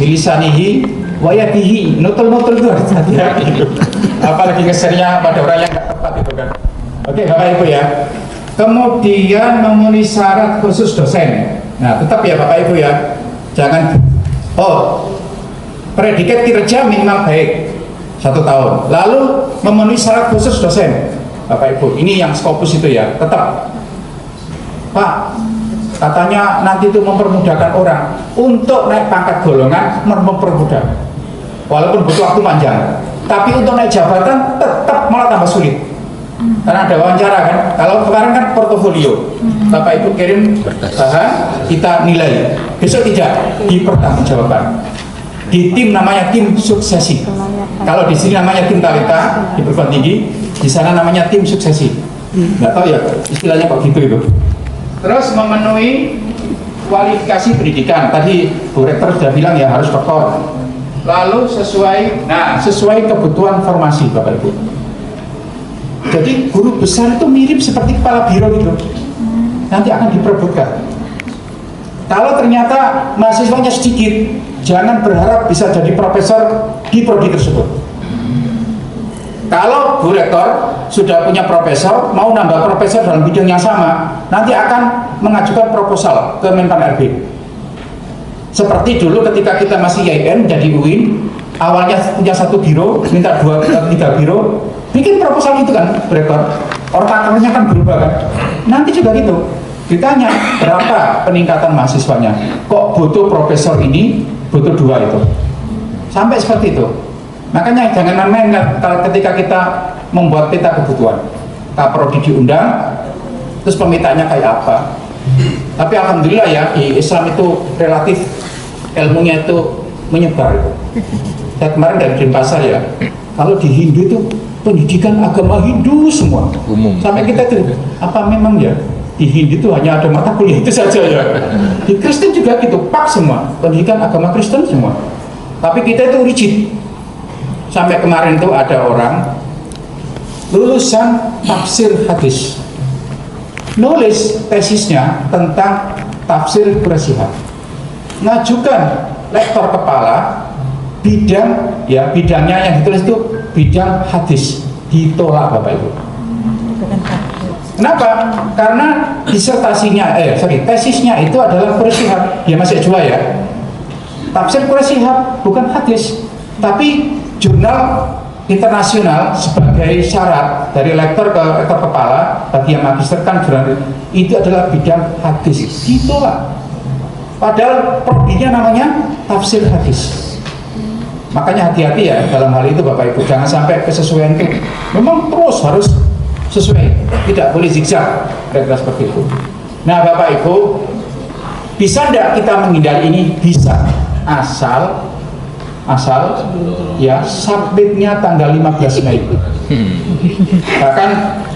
Milisanihi wayadihi, notel-notel itu harus hati-hati itu. Apalagi nge-share-nya pada orang yang nggak tepat itu kan. Oke Bapak Ibu ya. Kemudian memenuhi syarat khusus dosen. Nah tetap ya Bapak Ibu ya, jangan predikat kinerja minimal baik 1 tahun, lalu memenuhi syarat khusus dosen. Bapak Ibu, ini yang Skopus itu ya, tetap Pak, katanya nanti itu mempermudahkan orang untuk naik pangkat golongan, mempermudah walaupun butuh waktu panjang, tapi untuk naik jabatan tetap malah tambah sulit karena ada wawancara kan. Kalau kemarin kan portofolio, Bapak Ibu kirim bahan, kita nilai, besok tidak dipertanggungjawabkan. Di tim namanya tim suksesi. Kalau di sini namanya tim talenta di perguruan tinggi, di sana namanya tim suksesi. Nggak tahu ya istilahnya kok gitu itu. Terus memenuhi kualifikasi pendidikan. Tadi Bu Rektor sudah bilang ya harus doktor. Lalu sesuai kebutuhan formasi Bapak Ibu. Jadi guru besar itu mirip seperti kepala biro gitu. Nanti akan diperebutkan. Kalau ternyata mahasiswanya sedikit, jangan berharap bisa jadi profesor di prodi tersebut. Kalau Bu Rektor sudah punya profesor, mau nambah profesor dalam bidang yang sama, nanti akan mengajukan proposal ke Menpan RB. Seperti dulu ketika kita masih IAIN jadi UIN, awalnya punya 1 biro, minta 2-3 biro, bikin proposal itu kan Bu Rektor. Ortakernya kan berubah kan. Nanti juga gitu. Ditanya berapa peningkatan mahasiswanya, kok butuh profesor ini, butuh 2 itu, sampai seperti itu. Makanya jangan main-main ketika kita membuat peta kebutuhan. Kaprodi diundang, terus pemintaannya kayak apa. Tapi alhamdulillah ya, di Islam itu relatif ilmunya itu menyebar itu. Saya kemarin dari Denpasar ya, kalau di Hindu itu pendidikan agama Hindu semua. Umum. Sampai kita itu, apa memang ya di Hindu itu hanya ada mata kuliah itu saja ya. Di Kristen juga gitu, pak semua, pendidikan agama Kristen semua. Tapi kita itu rigid. Sampai kemarin tuh ada orang lulusan tafsir hadis, nulis tesisnya tentang tafsir Quraisyhab, ngajukan lektor kepala bidangnya yang ditulis itu bidang hadis, ditolak Bapak Ibu. Kenapa? Karena tesisnya itu adalah Quraisyhab, dia masih jual ya, tafsir Quraisyhab bukan hadis. Tapi jurnal internasional sebagai syarat dari lektor ke lektor kepala bagi yang magister kan jurnal itu adalah bidang hadis, ditolak. Padahal prodinya namanya tafsir hadis. Makanya hati-hati ya dalam hal itu Bapak Ibu, jangan sampai kesesuaian itu memang terus harus sesuai, tidak boleh zigzag, kira-kira seperti itu. Nah Bapak Ibu, Bisa enggak kita menghindari ini? Bisa, asal ya submitnya tanggal 15 Mei. Bahkan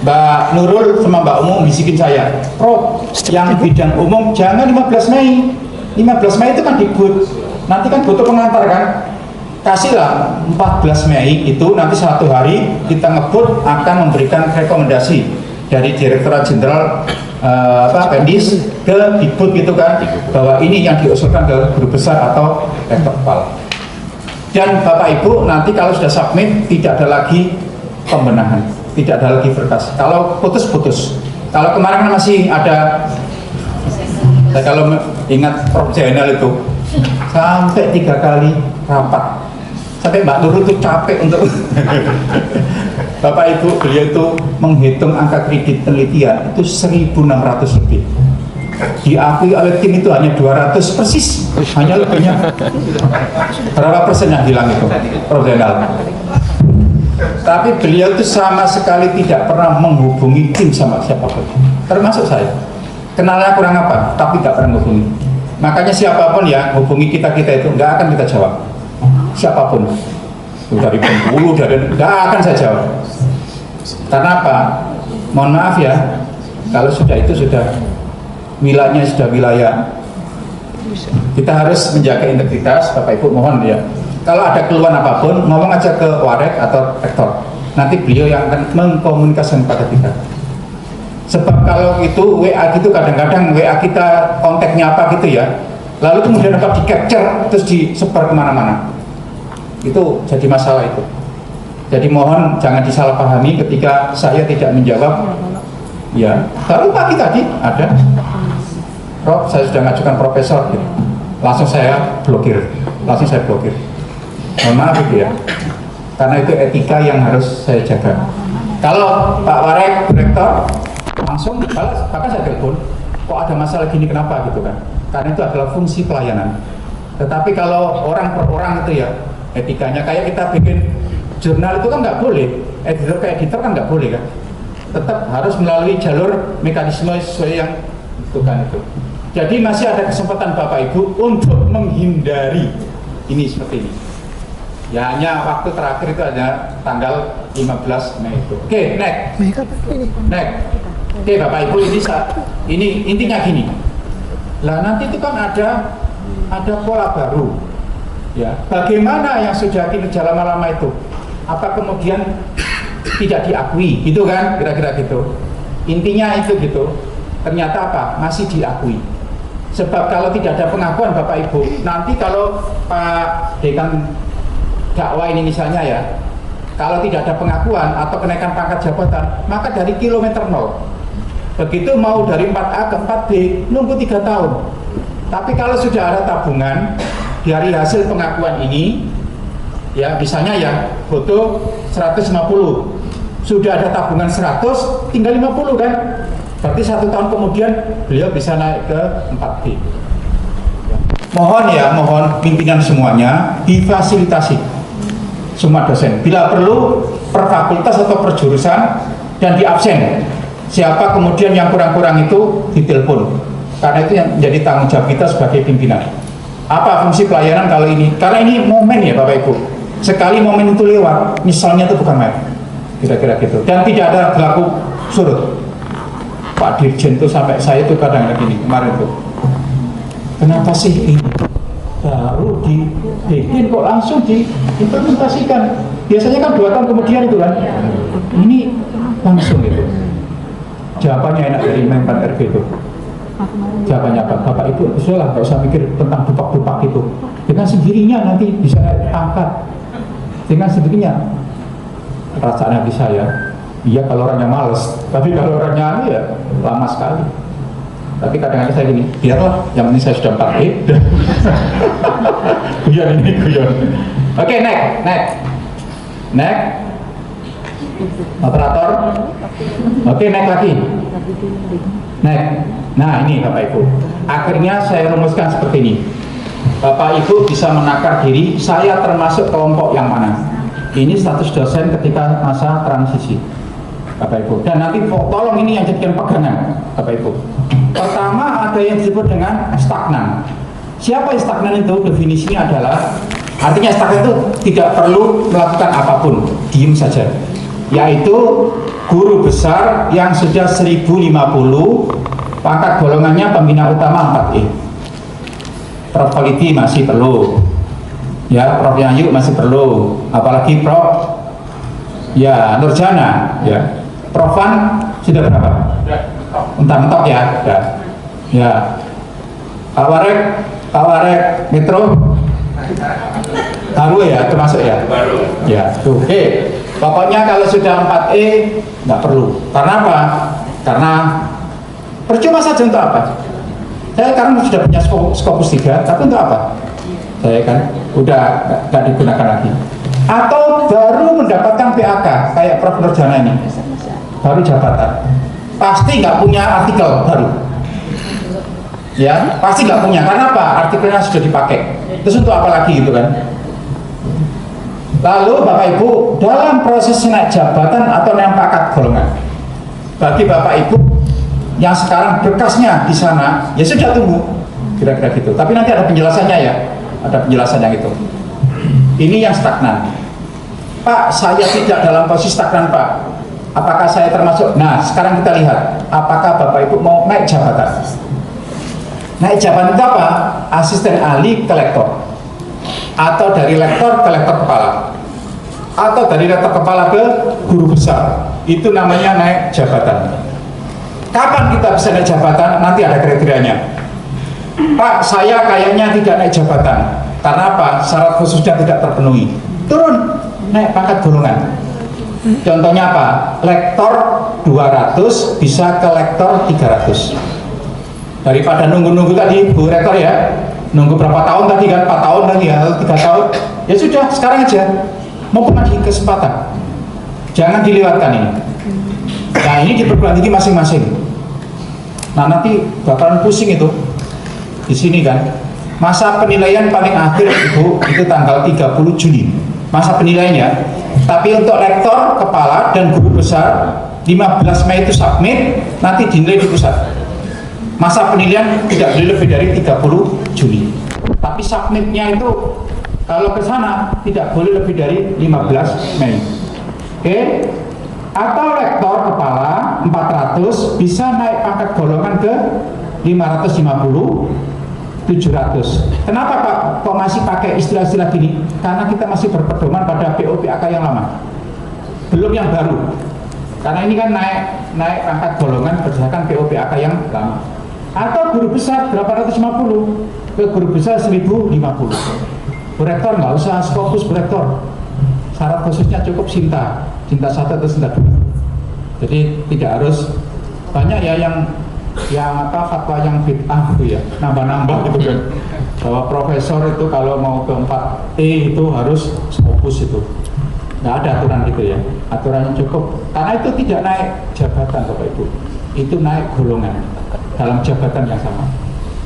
Mbak Nurul sama Mbak Umum bisikin saya, Prof, yang bidang umum jangan 15 Mei. 15 Mei itu kan dibut, nanti kan butuh pengantar kan, kasihlah 14 Mei itu, nanti 1 hari kita ngebut akan memberikan rekomendasi dari Direktorat Jenderal Pendis ke dibut gitu kan, bahwa ini yang diusulkan ke guru besar atau rektor kepala. Dan Bapak Ibu nanti kalau sudah submit tidak ada lagi pembenahan, tidak ada lagi berkas. Kalau putus. Kalau kemarin masih ada, saya kalau ingat Prof Zainal itu sampai 3 kali rapat, sampai Mbak Nurul itu capek untuk Bapak Ibu, beliau itu menghitung angka kredit penelitian itu 1.600 lebih. Diakui oleh tim itu hanya 200 persis, hanya lebihnya berapa persen yang hilang itu, Prof Zainal. Tapi beliau itu sama sekali tidak pernah menghubungi tim sama siapapun, termasuk saya. Kenalnya kurang apa, tapi tidak pernah menghubungi. Makanya siapapun ya hubungi kita itu nggak akan kita jawab. Siapapun, dari Bengkulu, nggak akan saya jawab. Karena apa? Mohon maaf ya, kalau sudah itu sudah wilayahnya sudah wilayah, kita harus menjaga integritas. Bapak Ibu mohon ya, kalau ada keluhan apapun ngomong aja ke Warek atau rektor, nanti beliau yang akan mengkomunikasikan pada kita. Sebab kalau itu WA gitu, kadang-kadang WA kita kontaknya apa gitu ya, lalu kemudian dapat di capture terus disebar kemana-mana, itu jadi masalah itu. Jadi mohon jangan disalahpahami ketika saya tidak menjawab. Ya, baru pagi tadi ada Prof, saya sudah ngajukan profesor gitu. Langsung saya blokir. Mohon maaf gitu ya, karena itu etika yang harus saya jaga. Kalau Pak Warek, Rektor, langsung balas, bahkan saya telepon, kok ada masalah gini, kenapa gitu kan, karena itu adalah fungsi pelayanan. Tetapi kalau orang per orang itu ya, etikanya kayak kita bikin jurnal itu kan nggak boleh, editor kan nggak boleh kan, tetap harus melalui jalur mekanisme sesuai yang itu kan itu. Jadi masih ada kesempatan Bapak Ibu untuk menghindari ini seperti ini. Ya hanya waktu terakhir itu ada tanggal 15 Mei itu. Oke, next. Oke Bapak Ibu, ini intinya gini. Lah nanti itu kan ada pola baru. Ya, bagaimana yang sudah kinerja lama-lama itu? Apa kemudian tidak diakui, gitu kan? Kira-kira gitu. Intinya itu gitu. Ternyata apa? Masih diakui. Sebab kalau tidak ada pengakuan Bapak Ibu, nanti kalau Pak Dekan dakwah ini misalnya ya, kalau tidak ada pengakuan atau kenaikan pangkat jabatan, maka dari kilometer 0. Begitu mau dari 4A ke 4B, nunggu 3 tahun. Tapi kalau sudah ada tabungan dari hasil pengakuan ini, ya misalnya ya foto 150, sudah ada tabungan 100, tinggal 50 kan? Berarti 1 tahun kemudian beliau bisa naik ke 4B. Mohon pimpinan semuanya difasilitasi semua dosen. Bila perlu per fakultas atau per jurusan dan di absen. Siapa kemudian yang kurang-kurang itu ditelepon. Karena itu yang menjadi tanggung jawab kita sebagai pimpinan. Apa fungsi pelayanan kalau ini? Karena ini momen ya Bapak Ibu. Sekali momen itu lewat, misalnya itu bukan main. Kira-kira gitu. Dan tidak ada berlaku surut. Pak Dirjen itu sampai saya itu kadang-kadang gini kemarin tuh, kenapa sih ini baru dibikin kok langsung diimplementasikan? Biasanya kan 2 tahun kemudian itu kan, ini langsung gitu. Jawabannya enak dari Menpan RB itu. Jawabannya apa? Bapak Ibu sudah lah, nggak usah mikir tentang dupak-dupak itu. Dengan sendirinya nanti bisa angkat. Dengan sendirinya. Perasaan hati saya. Iya kalau orangnya males, tapi kalau orangnya ya lama sekali. Tapi kadang-kadang saya gini, biarlah, yang penting saya sudah 4E. guyon. Oke, next. Operator. Oke, next lagi. Next. Nah ini Bapak Ibu, akhirnya saya rumuskan seperti ini. Bapak Ibu bisa menakar diri, saya termasuk kelompok yang mana. Ini status dosen ketika masa transisi Bapak Ibu, dan nanti tolong ini yang jadikan pegangan Bapak Ibu. Pertama, ada yang disebut dengan stagnan. Siapa yang stagnan itu? Definisinya adalah, artinya stagnan itu tidak perlu melakukan apapun, diem saja. Yaitu guru besar yang sudah 1050, pangkat golongannya pembina utama 4E. Prof. Politi masih perlu, ya, Prof. Yayu masih perlu, apalagi Prof. Ya, Nurjana, ya. Profan sudah berapa? Mentok-mentok ya, ya. Pak Warek Metro baru ya, termasuk ya. Ya, tuh. Pokoknya kalau sudah 4E nggak perlu. Karena apa? Karena percuma saja untuk apa? Saya sekarang sudah punya Scopus 3, tapi untuk apa? Saya kan udah nggak digunakan lagi. Atau baru mendapatkan PAK kayak Prof. Nurjana ini, baru jabatan, pasti nggak punya artikel baru, ya pasti nggak punya. Karena apa? Artikelnya sudah dipakai. Terus untuk apa lagi gitu kan? Lalu Bapak Ibu, dalam proses naik jabatan atau naik pangkat golongan, bagi Bapak Ibu yang sekarang berkasnya di sana, ya sudah tunggu, kira-kira gitu. Tapi nanti ada penjelasannya ya, ada penjelasan yang itu. Ini yang stagnan. Pak, saya tidak dalam posisi stagnan, Pak. Apakah saya termasuk? Nah, sekarang kita lihat, apakah Bapak Ibu mau naik jabatan? Naik jabatan itu apa? Asisten ahli ke lektor, atau dari lektor ke lektor kepala, atau dari lektor kepala ke guru besar. Itu namanya naik jabatan. Kapan kita bisa naik jabatan? Nanti ada kriterianya. Pak, saya kayaknya tidak naik jabatan. Karena apa? Syarat khususnya tidak terpenuhi. Turun, naik pangkat golongan. Contohnya apa? Lektor 200 bisa ke lektor 300. Daripada nunggu-nunggu tadi, Bu Rektor ya, nunggu berapa tahun tadi kan, 4 tahun lagi ya, 3 tahun. Ya sudah, sekarang aja. Mumpung lagi kesempatan. Jangan dilewatkan ini. Nah, ini di perguruan tinggi masing-masing. Nah, nanti bakalan pusing itu. Di sini kan. Masa penilaian paling akhir Ibu itu tanggal 30 Juni. Masa penilaiannya. Tapi untuk rektor, kepala, dan guru besar 15 Mei itu submit, nanti dinilai di pusat. Masa penilaian tidak boleh lebih dari 30 Juni. Tapi submitnya itu kalau ke sana tidak boleh lebih dari 15 Mei. Oke? Atau rektor kepala 400 bisa naik pangkat golongan ke 550, 700. Kenapa Pak kok masih pakai istilah-istilah gini? Karena kita masih berpedoman pada PO/PAK yang lama, belum yang baru. Karena ini kan naik pangkat golongan berdasarkan PO/PAK yang lama. Atau guru besar 850 ke guru besar 1050. Bu Rektor nggak usah Scopus Bu Rektor. Syarat khususnya cukup Sinta 1 atau Sinta 2. Jadi tidak harus banyak ya yang fatwa yang bid'ah itu ya, nambah-nambah gitu kan. Bahwa profesor itu kalau mau ke 4E itu harus Scopus itu. Nggak ada aturan gitu ya. Aturannya cukup. Karena itu tidak naik jabatan Bapak Ibu. Itu naik golongan dalam jabatan yang sama.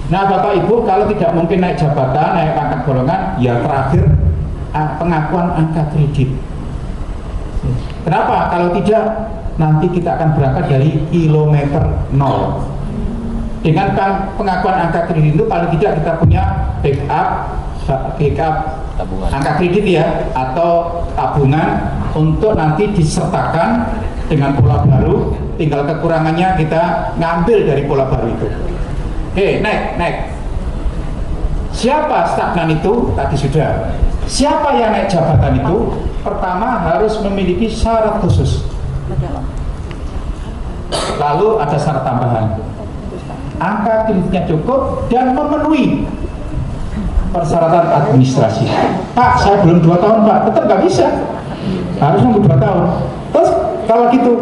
Nah Bapak Ibu, kalau tidak mungkin naik jabatan, naik pangkat golongan, ya terakhir pengakuan angka kredit. Kenapa? Kalau tidak, nanti kita akan berangkat dari kilometer 0. Dengan pengakuan angka kredit itu paling tidak kita punya backup tabungan. Angka kredit ya, atau tabungan untuk nanti disertakan dengan pola baru. Tinggal kekurangannya kita ngambil dari pola baru itu. Oke, naik. Siapa stagnan itu? Tadi sudah. Siapa yang naik jabatan itu? Pertama harus memiliki syarat khusus. Lalu ada syarat tambahan. Angka kreditnya cukup dan memenuhi persyaratan administrasi. Pak, saya belum 2 tahun Pak, tetap nggak bisa. Harus nunggu 2 tahun. Terus kalau gitu,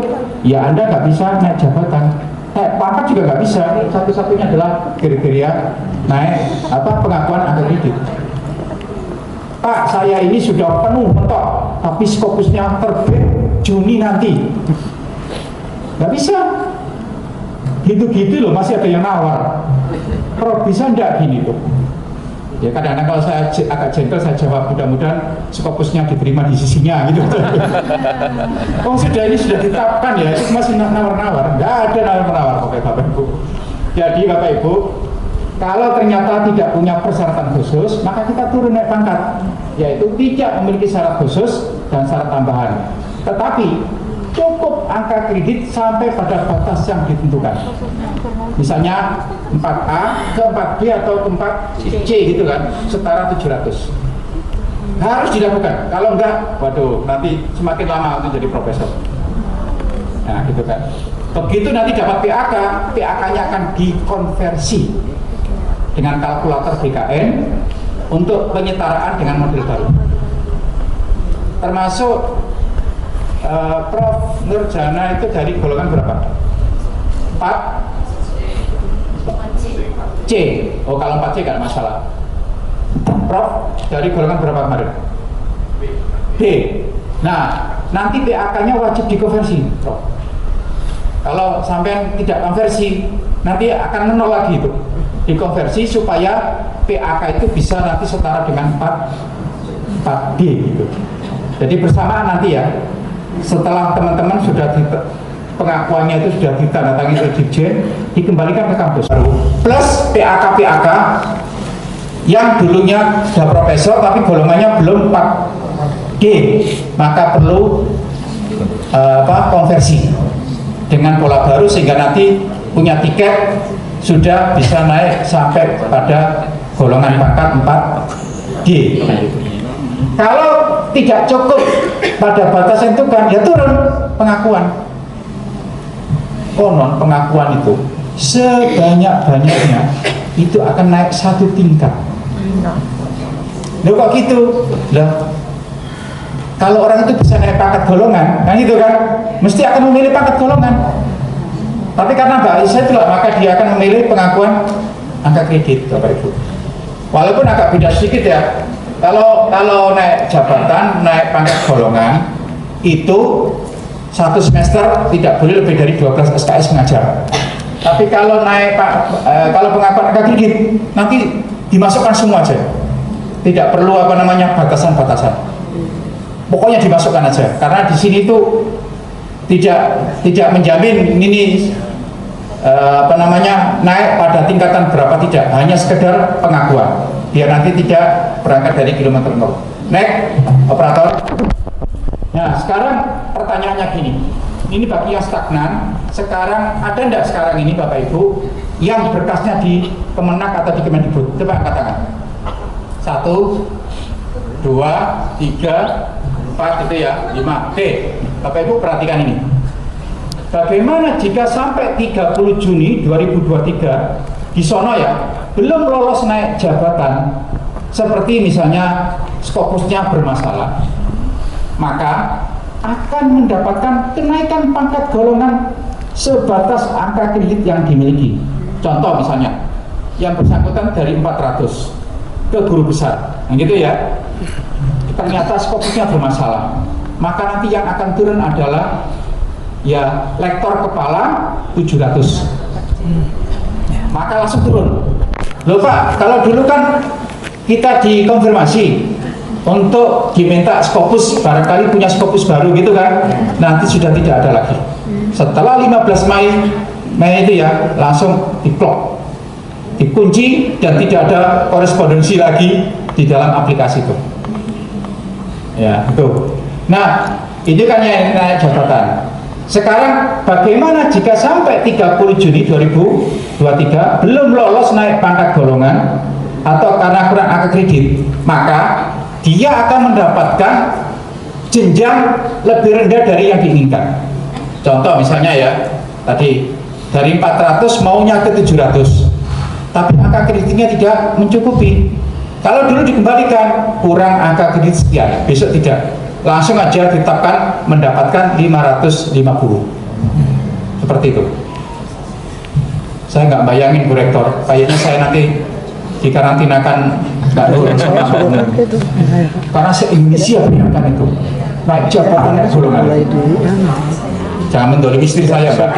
ya Anda nggak bisa naik jabatan. Pangkat juga nggak bisa. Satu-satunya adalah kriteria naik pengakuan angka kredit. Pak, saya ini sudah penuh mentok, tapi Scopusnya terbit Juni nanti. Nggak bisa. Gitu-gitu loh, masih ada yang nawar. Prof, bisa enggak gini tuh? Ya kadang-kadang kalau saya agak gentle saya jawab, mudah-mudahan Scopusnya diterima di sisinya gitu. Oh sudah, ini sudah ditetapkan ya, itu masih nawar-nawar. Enggak ada nawar-nawar Bapak Ibu. Jadi Bapak Ibu, kalau ternyata tidak punya persyaratan khusus, maka kita turun naik pangkat, yaitu tidak memiliki syarat khusus dan syarat tambahan. Tetapi cukup angka kredit sampai pada batas yang ditentukan. Misalnya 4A ke 4B atau ke 4C gitu kan, setara 700. Harus dilakukan. Kalau enggak, waduh, nanti semakin lama untuk jadi profesor. Nah, gitu kan. Begitu nanti dapat PAK, PAK-nya akan dikonversi dengan kalkulator BKN untuk penyetaraan dengan model baru. Termasuk Prof. Nurjana itu dari golongan berapa? 4C. Oh, kalau 4C gak ada masalah. Prof, dari golongan berapa kemarin? B. Nah, nanti PAK-nya wajib dikonversi, Prof. Kalau sampai tidak konversi, nanti akan menol lagi itu. Dikonversi supaya PAK itu bisa nanti setara dengan 4D gitu. Jadi bersamaan nanti ya, setelah teman-teman sudah pengakuannya itu sudah ditandatangani oleh Dirjen, dikembalikan ke kampus baru. Plus PAK yang dulunya sudah profesor tapi golongannya belum 4D, maka perlu konversi dengan pola baru sehingga nanti punya tiket sudah bisa naik sampai pada golongan pangkat 4D. Kalau tidak cukup pada batasan itu kan ya turun pengakuan. Konon pengakuan itu sebanyak-banyaknya itu akan naik 1 tingkat. Loh kok gitu? Lah, kalau orang itu bisa naik pangkat golongan, kan gitu kan, mesti akan memilih pangkat golongan. Tapi karena Mbak Aisyah itulah, maka dia akan memilih pengakuan angka kredit, Bapak Ibu. Walaupun agak beda sedikit ya. Kalau naik jabatan, naik pangkat golongan, itu 1 semester tidak boleh lebih dari 12 SKS mengajar. Tapi kalau kalau pengakuan angka kredit, nanti dimasukkan semua aja. Tidak perlu batasan-batasan. Pokoknya dimasukkan aja. Karena di sini tuh tidak menjamin ini naik pada tingkatan berapa, tidak, hanya sekedar pengakuan. Biar nanti tidak berangkat dari kilometer 0. Next, operator. Nah, sekarang pertanyaannya gini. Ini bagi yang stagnan, sekarang ada enggak sekarang ini Bapak Ibu yang berkasnya di Kemenak atau di Kemendikbud? Coba angkat tangan. 1, 2, 3, 4 itu ya, 5. Oke, Bapak Ibu perhatikan ini. Bagaimana jika sampai 30 Juni 2023 di sono ya belum lolos naik jabatan, seperti misalnya skopusnya bermasalah, maka akan mendapatkan kenaikan pangkat golongan sebatas angka kredit yang dimiliki. Contoh misalnya, yang bersangkutan dari 400 ke guru besar, nah gitu ya. Ternyata skopusnya bermasalah, maka nanti yang akan turun adalah ya lektor kepala 700, maka langsung turun. Loh Pak, kalau dulu kan kita dikonfirmasi untuk diminta skopus, barangkali punya skopus baru gitu kan, nanti sudah tidak ada lagi. Setelah 15 Mei itu ya langsung diblok, dikunci, dan tidak ada korespondensi lagi di dalam aplikasi itu. Ya, itu. Nah, ini kan yang naik jabatan. Sekarang bagaimana jika sampai 30 Juni 2023 belum lolos naik pangkat golongan atau karena kurang angka kredit, maka dia akan mendapatkan jenjang lebih rendah dari yang diinginkan. Contoh misalnya ya, tadi dari 400 maunya ke 700, tapi angka kreditnya tidak mencukupi. Kalau dulu dikembalikan kurang angka kredit sekian, besok tidak, langsung aja ditetapkan mendapatkan 550, seperti itu. Saya nggak bayangin Bu Rektor, kayaknya saya nanti dikarantinakan Mbak Nur sama Mbak Nur, karena saya ingin siap menyampaikan itu naik jabatan golongan. Jangan mendolimi istri saya Mbak.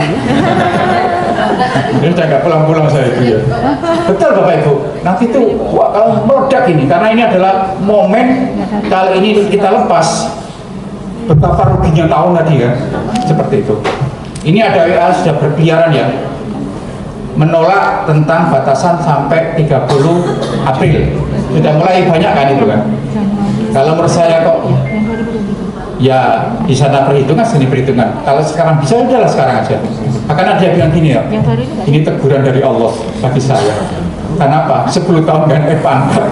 Ini saya nggak pulang-pulang saya itu ya. Betul Bapak Ibu, nanti tuh wah, kalau meledak ini, karena ini adalah momen kali ini kita lepas, betapa ruginya tahun tadi kan, seperti itu. Ini ada WA sudah berkeliaran ya. menolak tentang batasan sampai 30 April. Sudah mulai banyak kan itu kan. Kalau menurut saya kok ya di sana perhitungan seni perhitungan. Kalau sekarang bisa udahlah sekarang aja. Akan ada yang bilang gini ya, ini teguran dari Allah bagi saya. Kenapa? 10 tahun kan angkat.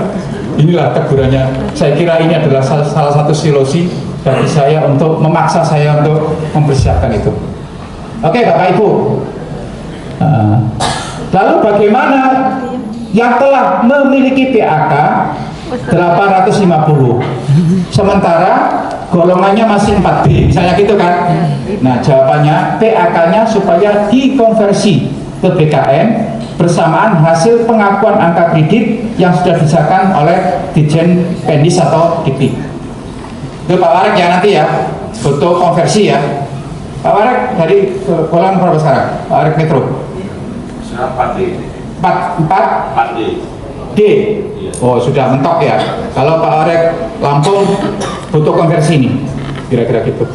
Inilah tegurannya. Saya kira ini adalah salah satu solusi bagi saya untuk memaksa saya untuk mempersiapkan itu. Oke Bapak Ibu. Lalu bagaimana yang telah memiliki PAK 850, sementara golongannya masih 4B, misalnya gitu kan? Nah jawabannya PAK-nya supaya dikonversi ke BKN bersamaan hasil pengakuan angka kredit yang sudah disahkan oleh Ditjen Pendis atau DIPI. Itu Pak Warek ya nanti ya, foto konversi ya. Pak Warek dari golongan berapa sekarang? Pak Warek Metro? 4D. 4D. D. Oh sudah mentok ya. Kalau Pak Warek Lampung butuh konversi ini, kira-kira gitu.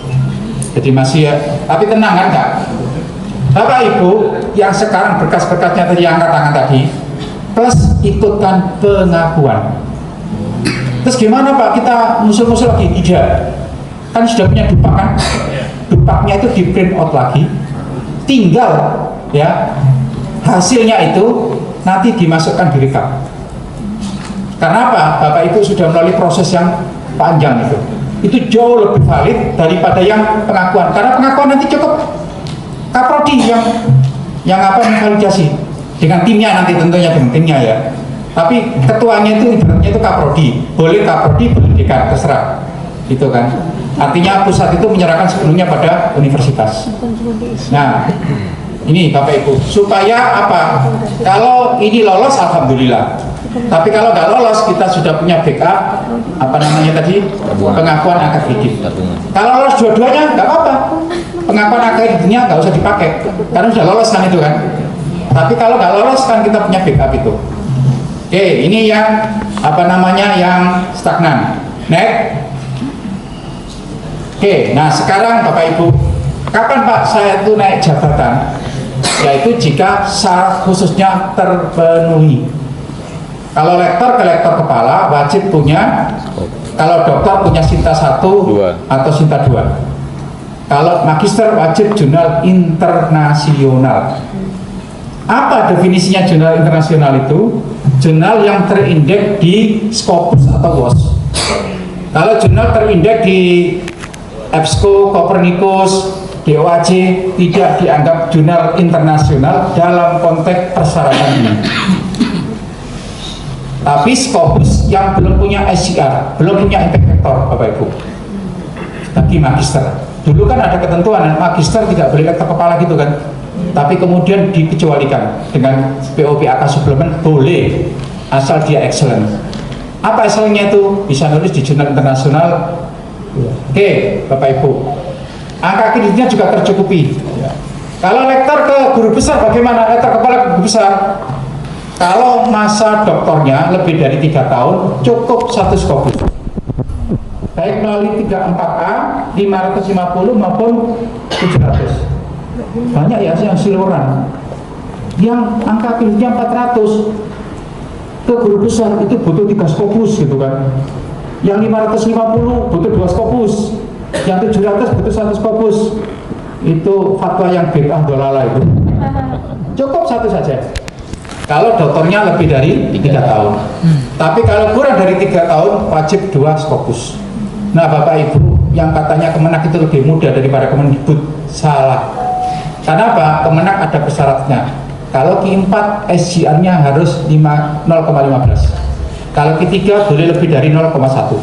Jadi masih ya. Tapi tenang kan Kak? Bapak Ibu yang sekarang berkas-berkasnya tadi angkat tangan tadi, plus ikutkan pengakuan. Terus gimana Pak? Kita musul-musul lagi? Tidak. Kan sudah punya dupak kan? Dupaknya itu di print out lagi. Tinggal ya hasilnya itu nanti dimasukkan di rekap. Karena apa? Bapak Ibu sudah melalui proses yang panjang itu. Itu jauh lebih valid daripada yang pengakuan. Karena pengakuan nanti cukup Kaprodi yang memvalidasi dengan timnya nanti tentunya dengan timnya ya. Tapi ketuanya itu ibaratnya itu Kaprodi. Boleh Kaprodi, boleh dekan, terserah. Gitu kan. Artinya pusat itu menyerahkan sepenuhnya pada universitas. Nah, ini Bapak Ibu, supaya apa? Kalau ini lolos, alhamdulillah. Tapi kalau nggak lolos, kita sudah punya backup, apa namanya tadi, pengakuan angka kredit. Kalau lolos dua-duanya, nggak apa-apa. Pengakuan angka kreditnya nggak usah dipakai, karena sudah lolos kan itu kan. Tapi kalau nggak lolos kan kita punya backup itu. Oke, ini yang apa namanya yang stagnan. Next. Oke, nah sekarang Bapak Ibu, kapan Pak saya itu naik jabatan? Yaitu jika syarat khususnya terpenuhi. Kalau lektor ke lektor kepala wajib punya, kalau dokter punya Sinta 1 atau Sinta 2. Kalau magister wajib jurnal internasional. Apa definisinya jurnal internasional itu? Jurnal yang terindeks di Scopus atau WOS. Kalau jurnal terindeks di EBSCO, Copernicus, DOAJ tidak dianggap jurnal internasional dalam konteks persyaratan ini. Tapi Scopus yang belum punya SCR, belum punya impact factor, Bapak Ibu, bagi magister. Dulu kan ada ketentuan, magister tidak boleh lektor kepala gitu kan. Tapi kemudian dikecualikan dengan POPAK suplemen boleh, asal dia excellent. Apa excellentnya itu? Bisa nulis di jurnal internasional. Oke, Bapak Ibu. Angka kreditnya juga tercukupi. Kalau lektor ke guru besar bagaimana? Lektor kepala ke guru besar. Kalau masa doktornya lebih dari 3 tahun, cukup 1 Scopus. Baik melalui 34A, 550 maupun 700. Banyak ya yang siluran. Yang angka kreditnya 400 ke guru besar itu butuh 3 Scopus gitu kan. Yang 550 butuh 2 Scopus. Yang 700 butuh 1 Scopus. Itu fatwa yang bid'ah dolala itu. Cukup 1 saja. Kalau dokternya lebih dari 3 tahun. Tapi kalau kurang dari 3 tahun wajib 2 Scopus. Nah Bapak Ibu, yang katanya Kemenak itu lebih mudah daripada Kemendikbud, salah. Karena apa? Kemenak ada persyaratannya. Kalau Q4 SGR-nya harus 0,15. Kalau Q3 boleh lebih dari 0,1.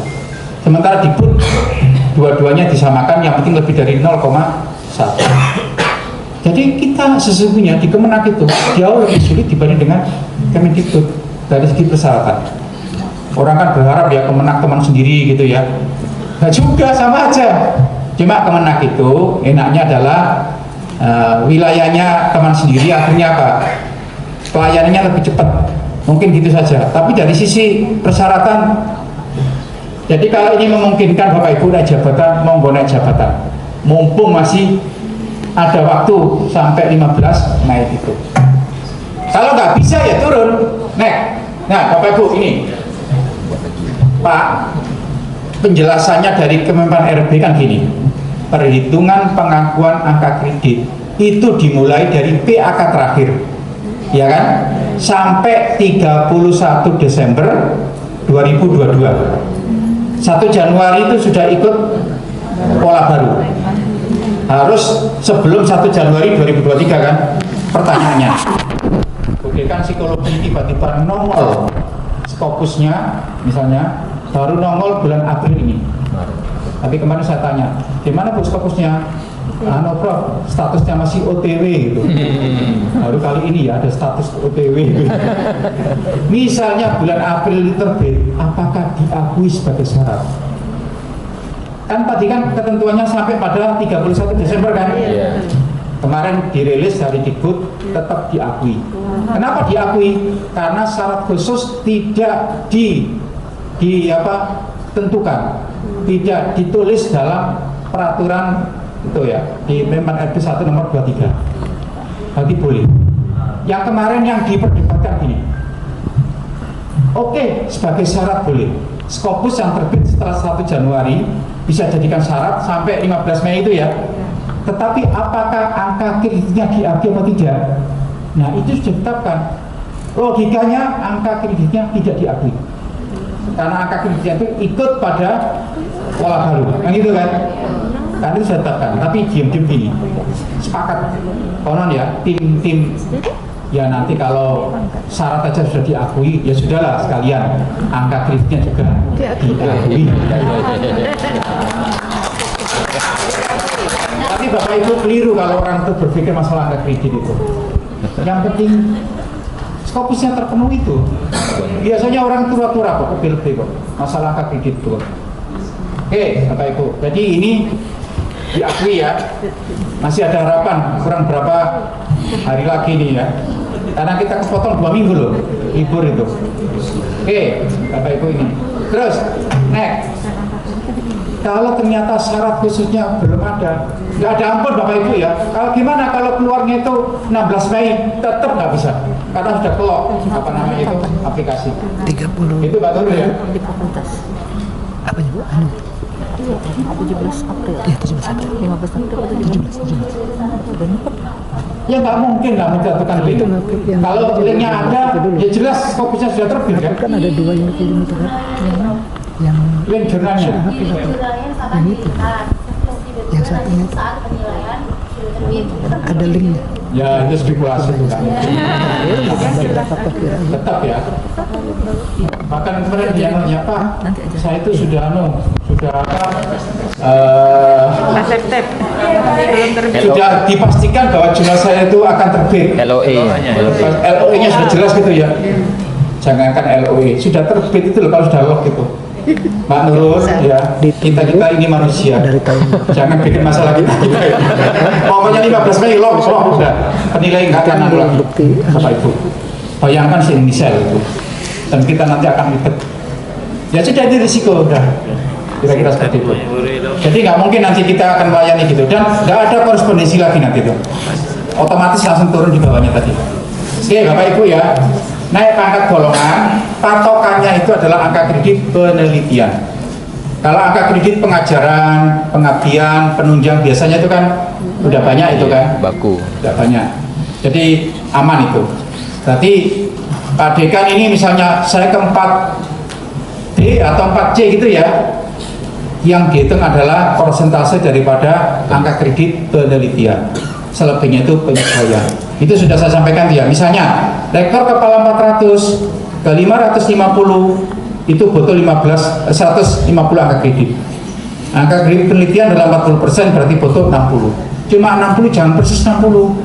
Sementara Dikbud dua-duanya disamakan, yang penting lebih dari 0,1. Jadi kita sesungguhnya di Kemenak itu jauh lebih sulit dibanding dengan Kemendikbud dari segi persyaratan. Orang kan berharap ya Kemenak teman sendiri gitu ya. Nah juga sama aja. Cuma Kemenak itu enaknya adalah wilayahnya teman sendiri, akhirnya apa? Pelayanannya lebih cepat. Mungkin gitu saja. Tapi dari sisi persyaratan, jadi kalau ini memungkinkan Bapak Ibu naik jabatan, monggo naik jabatan. Mumpung masih ada waktu sampai 15 naik itu. Kalau nggak bisa ya turun. Nah, Bapak Ibu ini, Pak, penjelasannya dari Kemenpan RB kan gini, perhitungan pengakuan angka kredit itu dimulai dari PAK terakhir, ya kan, sampai 31 Desember 2022. 1 Januari itu sudah ikut pola baru. Harus sebelum 1 Januari 2023 kan. Pertanyaannya, kan psikologi tiba-tiba nongol Scopusnya misalnya baru nongol bulan April ini. Tapi kemarin saya tanya, gimana Bu Scopusnya? Prof, statusnya masih OTW gitu. Baru kali ini ya ada status OTW gitu. Misalnya bulan April itu terbit, apakah diakui sebagai syarat? Kan tadi kan ketentuannya sampai pada 31 Desember kan? Kemarin dirilis dari Dikbud tetap diakui. Kenapa diakui? Karena syarat khusus tidak tentukan, tidak ditulis dalam peraturan itu ya di Permen RB 1 nomor 23. Berarti boleh. Yang kemarin yang diperdebatkan ini, oke, sebagai syarat boleh. Scopus yang terbit setelah 1 Januari bisa jadikan syarat sampai 15 Mei itu ya. Tetapi apakah angka kreditnya diakui atau tidak? Nah, itu sudah ditetapkan. Logikanya angka kreditnya tidak diakui. Karena angka kreditnya itu ikut pada pola baru. Kan itu kan? Kan itu sudah ditetapkan. Tapi diam-diam gini. Sepakat. Konon ya, tim ya nanti kalau syarat aja sudah diakui, ya sudahlah sekalian angka kreditnya juga diakui. Tapi Bapak Ibu keliru kalau orang itu berpikir masalah angka kredit itu. Yang penting Scopusnya terpenuhi itu. Biasanya orang tura-tura kok lebih kok masalah angka kredit itu. Oke, Bapak Ibu. Jadi ini diakui ya. Masih ada harapan, kurang berapa hari lagi nih ya. Karena kita kepotong 2 minggu loh libur itu. Oke, Bapak Ibu ini. Terus next. Kalau ternyata syarat khususnya belum ada, nggak ada ampun Bapak Ibu ya. Kalau gimana kalau keluarnya itu 16 Mei tetap nggak bisa, karena sudah kelok apa namanya itu aplikasi. 30. Itu Pak Turu ya. Apa ya Bu? 17 April. Ya 17 April. 15 April atau 17. Ya nggak mungkin lah menjatuhkan link. Kalau linknya ada, ya jelas Scopusnya sudah terbit kan. Kan ada 2 yang kirim itu kan. Yang link jurnalnya. Yang itu. Yang satunya ada linknya. Ya itu spekulasi itu kan. Tetap ya. Bahkan kemarin dia nanya Pak, saya itu sudah sudah dipastikan bahwa jurnal saya itu akan terbit. LOE-nya sudah jelas gitu ya. Jangankan LOE, sudah terbit itu loh kalau sudah log gitu. Pak Nurul, ya kita ini manusia. Jangan bikin masalah kita. Pokoknya 15 Mei log, udah penilaian nggak akan ulang bukti. Bapak Ibu, bayangkan si inisial itu, dan kita nanti akan ribet. Ya sudah itu risiko udah. Kira-kira seperti itu. Jadi nggak mungkin nanti kita akan melayani gitu, dan nggak ada korespondensi lagi nanti itu. Otomatis langsung turun di bawahnya tadi. Oke, Bapak Ibu ya. Naik pangkat golongan, patokannya itu adalah angka kredit penelitian. Kalau angka kredit pengajaran, pengabdian, penunjang biasanya itu kan udah banyak itu kan, baku, udah banyak. Jadi aman itu. Berarti Pak Dekan ini misalnya saya ke 4D atau 4C gitu ya, yang dihitung adalah persentase daripada angka kredit penelitian. Selebihnya itu penyesuaian. Itu sudah saya sampaikan dia. Misalnya rektor kepala 400 ke 550 itu butuh 150 angka kredit. Angka kredit penelitian adalah 40%, berarti butuh 60. Cuma 60 jangan persis 60.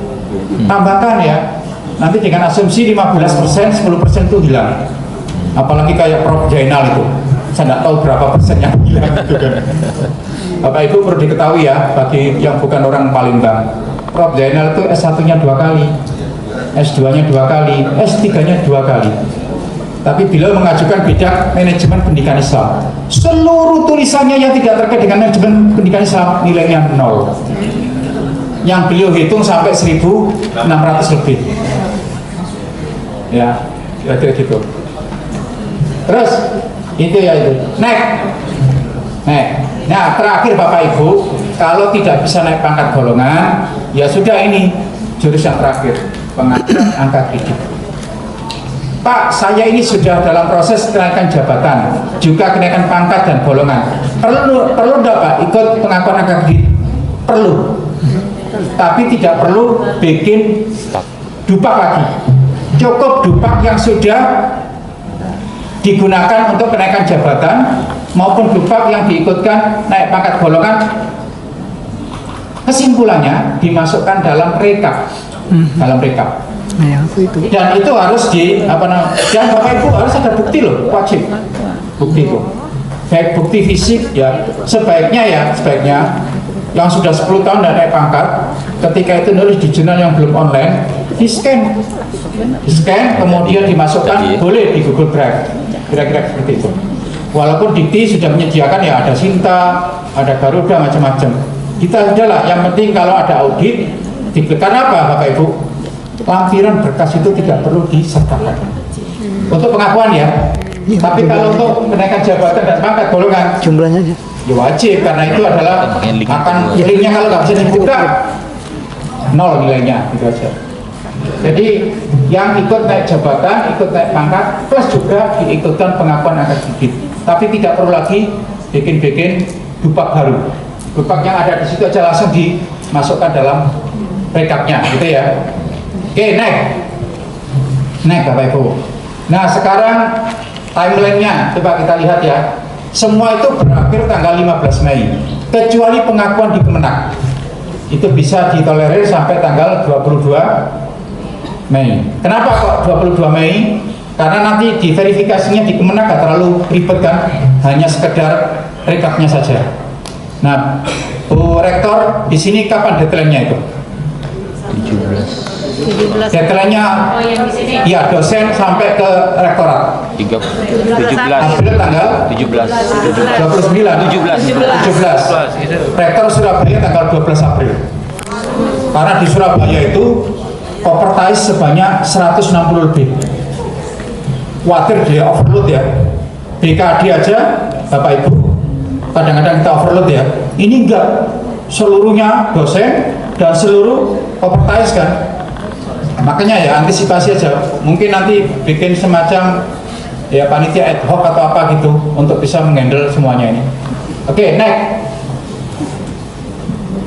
Tambahkan ya. Nanti dengan asumsi 15%, 10% itu hilang. Apalagi kayak Prof Jainal itu. Saya tidak tahu berapa persen yang hilang gitu kan. Bapak Ibu perlu diketahui ya, bagi yang bukan orang Palembang, Prof Jainal itu S1-nya 2 kali, S2-nya 2 kali, S3-nya 2 kali. Tapi beliau mengajukan bidang manajemen pendidikan Islam. Seluruh tulisannya yang tidak terkait dengan manajemen pendidikan Islam nilainya 0. Yang beliau hitung sampai 1.600 lebih. Ya, kira-kira gitu. Terus itu ya itu. Naik. Nah, terakhir Bapak Ibu, kalau tidak bisa naik pangkat golongan, ya sudah, ini jurus yang terakhir, pengajuan angka kredit. Pak, saya ini sudah dalam proses kenaikan jabatan, juga kenaikan pangkat dan golongan. Perlu enggak Pak ikut pengakuan angka kredit? Perlu. Tapi tidak perlu bikin dupak lagi. Cukup dupak yang sudah digunakan untuk kenaikan jabatan maupun dupak yang diikutkan naik pangkat golongan. Kesimpulannya dimasukkan dalam rekap. Dalam rekap. Nah, aku itu. Dan itu harus dan Bapak Ibu harus ada bukti loh, wajib bukti itu, baik bukti fisik ya, sebaiknya yang sudah 10 tahun dan naik pangkat, ketika itu nulis di jurnal yang belum online, di scan kemudian dimasukkan, boleh di Google Drive, kira-kira seperti itu. Walaupun Dikti sudah menyediakan ya, ada Sinta, ada Garuda, macam-macam. Kita udahlah, yang penting kalau ada audit diklikkan apa Bapak Ibu? Lampiran berkas itu tidak perlu disertakan untuk pengakuan ya. Tapi kalau untuk kenaikan jabatan dan pangkat golongan, Jumlahnya aja. ya wajib, karena itu adalah akan linknya kalau nggak bisa dibuka 0 nilainya, gitu aja. Jadi yang ikut naik jabatan, ikut naik pangkat, plus juga diikutkan pengakuan angka kredit. Tapi tidak perlu lagi bikin dupak baru. Dupak yang ada di situ aja langsung dimasukkan dalam rekapnya, gitu ya. Oke, naik Bapak Ibu. Nah, sekarang timelinenya coba kita lihat ya. Semua itu berakhir tanggal 15 Mei, kecuali pengakuan di Kemenak. Itu bisa ditolerir sampai tanggal 22 Mei. Kenapa kok 22 Mei? Karena nanti diverifikasinya di Kemenak gak terlalu ribet kan, hanya sekedar rekapnya saja. Nah, Bu Rektor, di sini kapan deadline-nya itu? 17 Deadline-nya ya dosen sampai ke rektorat 17 April tanggal 17 Rektor Surabaya tanggal 12 April. Karena di Surabaya itu overtime sebanyak 160 lebih. Khawatir dia overload ya. BKD aja Bapak Ibu kadang-kadang kita overload ya. Ini enggak, seluruhnya dosen dan seluruh overtime kan. Makanya ya antisipasi aja, mungkin nanti bikin semacam ya panitia ad hoc atau apa gitu untuk bisa menghandle semuanya ini. Oke, next.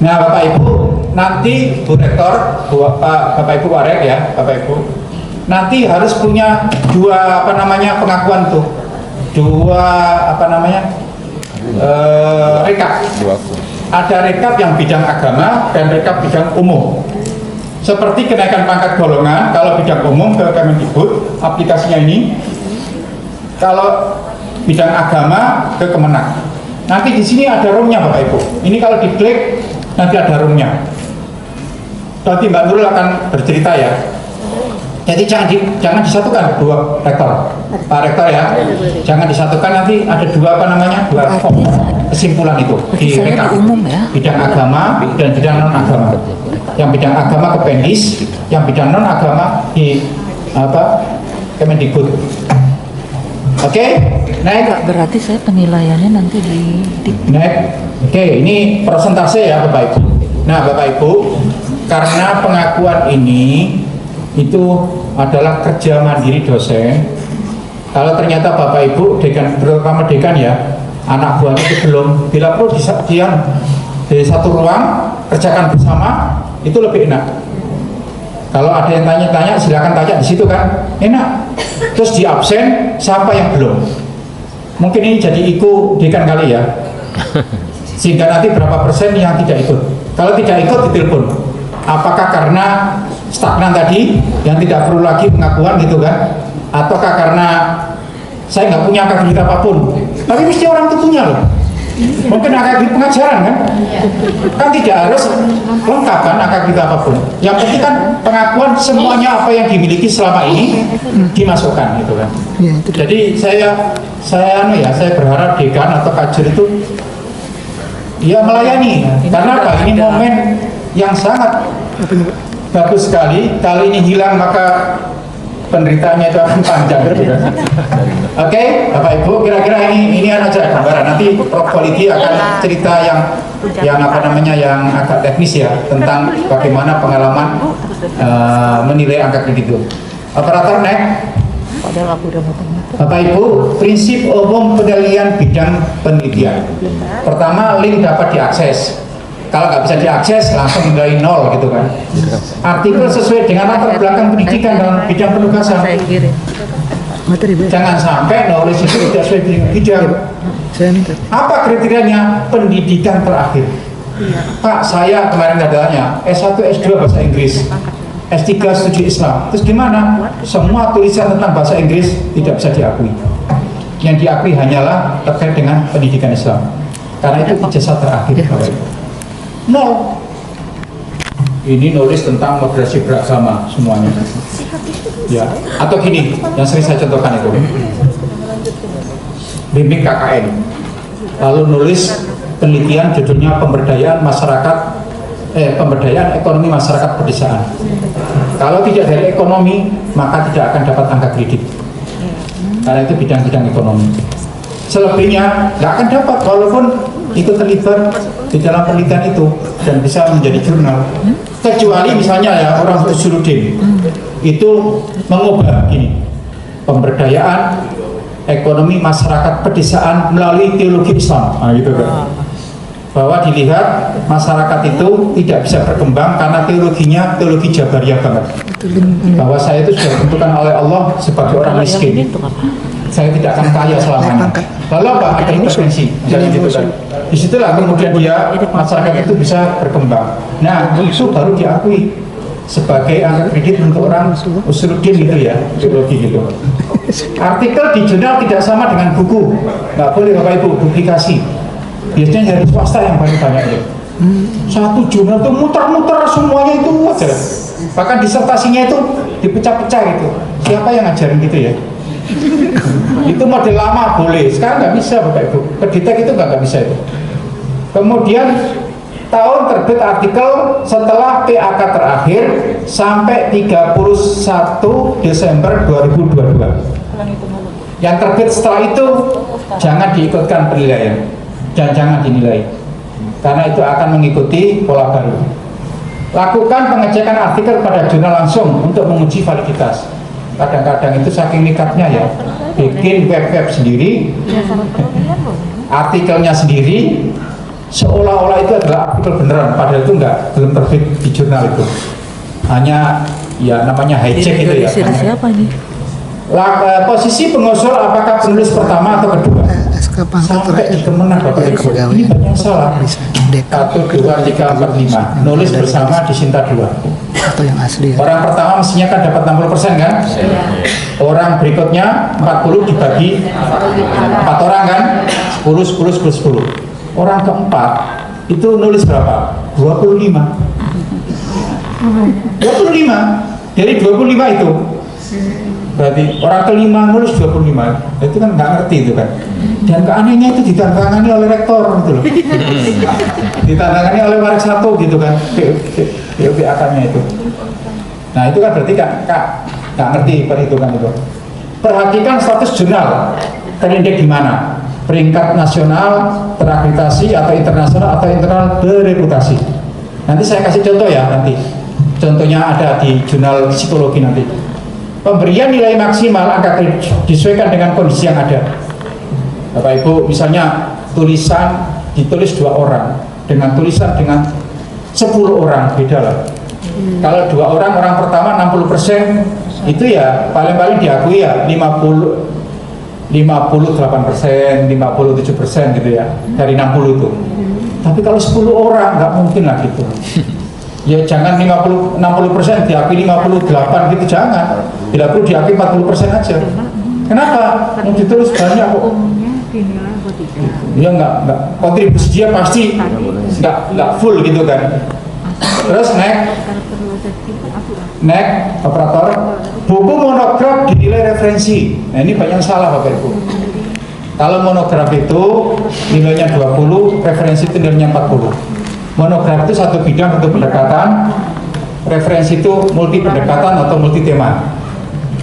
Nah Bapak Ibu, nanti Bu Rektor, Bapak Ibu Warek ya, Bapak Ibu, nanti harus punya dua pengakuan tuh, rekap. Ada rekap yang bidang agama dan rekap bidang umum. Seperti kenaikan pangkat golongan, kalau bidang umum ke Kemendikbud, aplikasinya ini. Kalau bidang agama ke Kemenak. Nanti di sini ada roomnya Bapak Ibu. Ini kalau diklik nanti ada roomnya. Nanti Mbak Nurul akan bercerita ya. Jadi jangan disatukan dua rektor, Pak Rektor ya. Jangan disatukan, nanti ada dua form kesimpulan itu di rekap. Bidang agama dan bidang non agama. Yang bidang agama ke Pendis, yang bidang non agama di Kemendikbud. Oke, naik. Berarti saya penilaiannya nanti di naik. Oke, ini persentase ya Bapak Ibu. Nah Bapak Ibu, karena pengakuan ini itu adalah kerja mandiri dosen. Kalau ternyata Bapak Ibu dekan, terutama dekan ya, anak buahnya itu belum, bila perlu di satu ruang kerjakan bersama, itu lebih enak. Kalau ada yang tanya-tanya, silakan tanya di situ kan, enak. Terus di absen siapa yang belum? Mungkin ini jadi IKU dekan kali ya, sehingga nanti berapa persen yang tidak ikut. Kalau tidak ikut ditelepon. Apakah karena stagnan tadi yang tidak perlu lagi pengakuan gitu kan, ataukah karena saya nggak punya angka kredit apapun? Tapi mesti orang itu punya loh. Mungkin angka kredit pengajaran kan tidak harus lengkap kan angka kredit apapun. Yang penting kan pengakuan semuanya apa yang dimiliki selama ini dimasukkan gitu kan. Jadi saya berharap dekan atau kajur itu ya melayani. Karena apa? Ini momen yang sangat bagus sekali. Kali ini hilang maka penderitaannya itu akan panjang gitu kan. Oke, Bapak Ibu, kira-kira ini aja gambaran. Nanti Prof. Politi akan cerita yang agak teknis ya tentang bagaimana pengalaman menilai angka kredit itu. Operator next. Bapak Ibu, prinsip umum penilaian bidang penelitian. Pertama, link dapat diakses. Kalau nggak bisa diakses, langsung dari nol gitu kan. Artikel sesuai dengan latar belakang pendidikan dalam bidang penugasan. Jangan sampai nulis itu tidak sesuai dengan bidang. Apa kriterianya? Pendidikan terakhir. Pak, saya kemarin katanya S1, S2 bahasa Inggris, S3 studi Islam. Terus gimana? Semua tulisan tentang bahasa Inggris tidak bisa diakui. Yang diakui hanyalah terkait dengan pendidikan Islam. Karena itu ijazah terakhir. Nol. Ini nulis tentang moderasi beragama semuanya. Ya. Atau gini, yang sering saya contohkan itu. Bimbing KKN. Lalu nulis penelitian judulnya pemberdayaan ekonomi masyarakat pedesaan. Kalau tidak dari ekonomi, maka tidak akan dapat angka kredit. Karena itu bidang-bidang ekonomi. Selebihnya nggak akan dapat walaupun itu terlibat di dalam penelitian itu dan bisa menjadi jurnal. Kecuali misalnya ya orang Usuluddin itu mengubah ini pemberdayaan ekonomi masyarakat pedesaan melalui teologi Islam, nah, gitu kan. Bahwa dilihat masyarakat itu tidak bisa berkembang karena teologinya teologi Jabariyah banget. Bahwa saya itu sudah ditentukan oleh Allah sebagai orang miskin. Saya tidak akan kaya selamanya. Lalu apa? Ada intervensi, misalnya gitu kan. Disitulah kemudian masyarakat itu bisa berkembang. Nah, itu baru diakui sebagai angka kredit untuk orang Usuluddin gitu ya, teologi gitu. Artikel di jurnal tidak sama dengan buku, nggak boleh Bapak Ibu publikasi. Biasanya dari swasta yang paling banyak itu. Satu jurnal itu muter-muter semuanya itu aja. Bahkan disertasinya itu dipecah-pecah gitu. Siapa yang ngajarin gitu ya? Itu model lama boleh, sekarang nggak bisa Bapak Ibu. Kedetek itu nggak bisa itu. Kemudian tahun terbit artikel setelah PAK terakhir sampai 31 Desember 2022. Yang terbit setelah itu jangan diikutkan penilaian dan jangan dinilai karena itu akan mengikuti pola baru. Lakukan pengecekan artikel pada jurnal langsung untuk menguji validitas. Kadang-kadang itu saking nekatnya ya, bikin web sendiri, artikelnya sendiri, seolah-olah itu adalah artikel beneran, padahal itu belum terbit di jurnal itu. Hanya ya namanya hijack itu ya. Siapa nih? Posisi pengusul apakah penulis pertama atau kedua? Sampai di kemenang Bapak Ibu. Ini banyak salah. 1, 2, 3, 4, 5. Nulis bersama di Sinta 2. Atau yang asli ya. Orang pertama mestinya kan dapat 60% kan? Orang berikutnya 40 dibagi 4 orang kan? 10, 10, 10, 10. Orang keempat itu nulis berapa? 25. 25 dari 25 itu berarti orang kelima nulis 25. Itu kan nggak ngerti itu kan. Dan keanehannya itu ditandatangani oleh rektor gitu loh. Ditandatangani oleh warik 1 gitu kan. PAK-nya itu. Nah itu kan berarti nggak ngerti perhitungan itu. Perhatikan status jurnal terindeks di mana, peringkat nasional, terakreditasi atau internasional atau internal bereputasi. Nanti saya kasih contoh ya nanti. Contohnya ada di jurnal psikologi nanti. Pemberian nilai maksimal angka kredit disesuaikan dengan kondisi yang ada. Bapak Ibu, misalnya tulisan ditulis 2 orang dengan tulisan dengan 10 orang beda lah. Kalau 2 orang, orang pertama 60% itu ya paling-paling diakui ya 58%, 57% gitu ya dari 60 itu. Tapi kalau 10 orang nggak mungkin lah gitu. Ya jangan 60% diakui 58 gitu, jangan. Bila perlu diakui 40% aja. Kenapa? Yang ditulis banyak kok. Ya enggak kontribusi dia pasti enggak full gitu kan. Terus next operator, buku monograf dinilai referensi. Nah ini banyak salah Bapak Ibu. Kalau monograf itu nilainya 20, referensi itu nilainya 40. Monograf itu satu bidang untuk pendekatan, referensi itu multi pendekatan atau multi tema.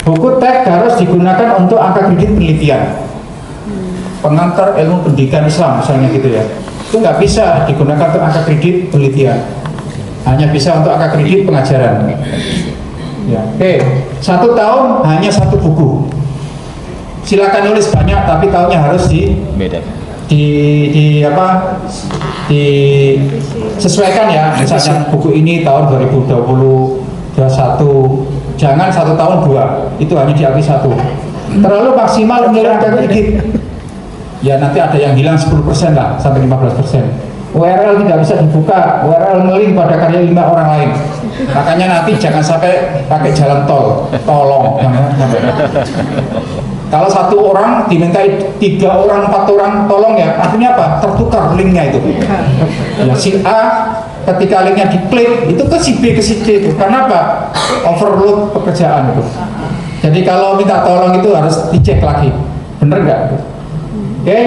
Buku teks harus digunakan untuk angka kredit penelitian, pengantar ilmu pendidikan Islam misalnya gitu ya. Itu nggak bisa digunakan untuk angka kredit penelitian, hanya bisa untuk angka kredit pengajaran. Ya. Oke, 1 tahun hanya 1 buku. Silakan nulis banyak, tapi tahunnya harus Beda. disesuaikan ya. Misalnya buku ini tahun 2020, 21, jangan 1 tahun 2, itu hanya diakui 1. Terlalu maksimal menilai angka kredit. Ya nanti ada yang hilang 10% lah, sampai 15%. URL tidak bisa dibuka, URL ngelink pada karya 5 orang lain. Makanya nanti jangan sampai pakai jalan tol, tolong. Kalau 1 orang dimintai 3 orang, 4 orang, tolong ya. Artinya apa? Tertukar linknya itu. Ya, si A ketika linknya diklik itu ke si B ke si C itu. Karena apa? Overload pekerjaan itu. Jadi kalau minta tolong itu harus dicek lagi. Bener nggak? Oke.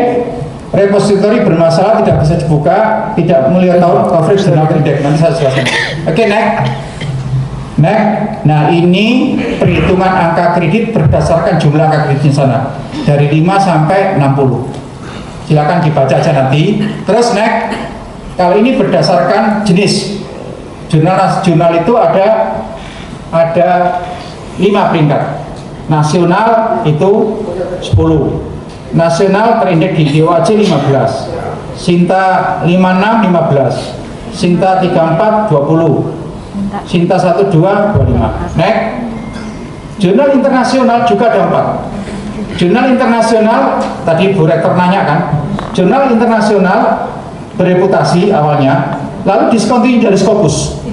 Repository bermasalah, tidak bisa dibuka, tidak melihat tahun coverage dan index. Nanti saya jelaskan. Oke, next. Nah ini perhitungan angka kredit berdasarkan jumlah angka kredit di sana dari 5 sampai 60. Silakan dibaca aja nanti. Terus next, kalau ini berdasarkan jenis jurnal itu ada 5 peringkat. Nasional itu 10. Nasional terindeks di DOAJ 15, Sinta 56 15, Sinta 34 20, Sinta 12 25. Next. Jurnal internasional juga ada 4. Jurnal internasional tadi Bu Rektor nanya kan, jurnal internasional bereputasi awalnya, lalu diskontinu dari Scopus,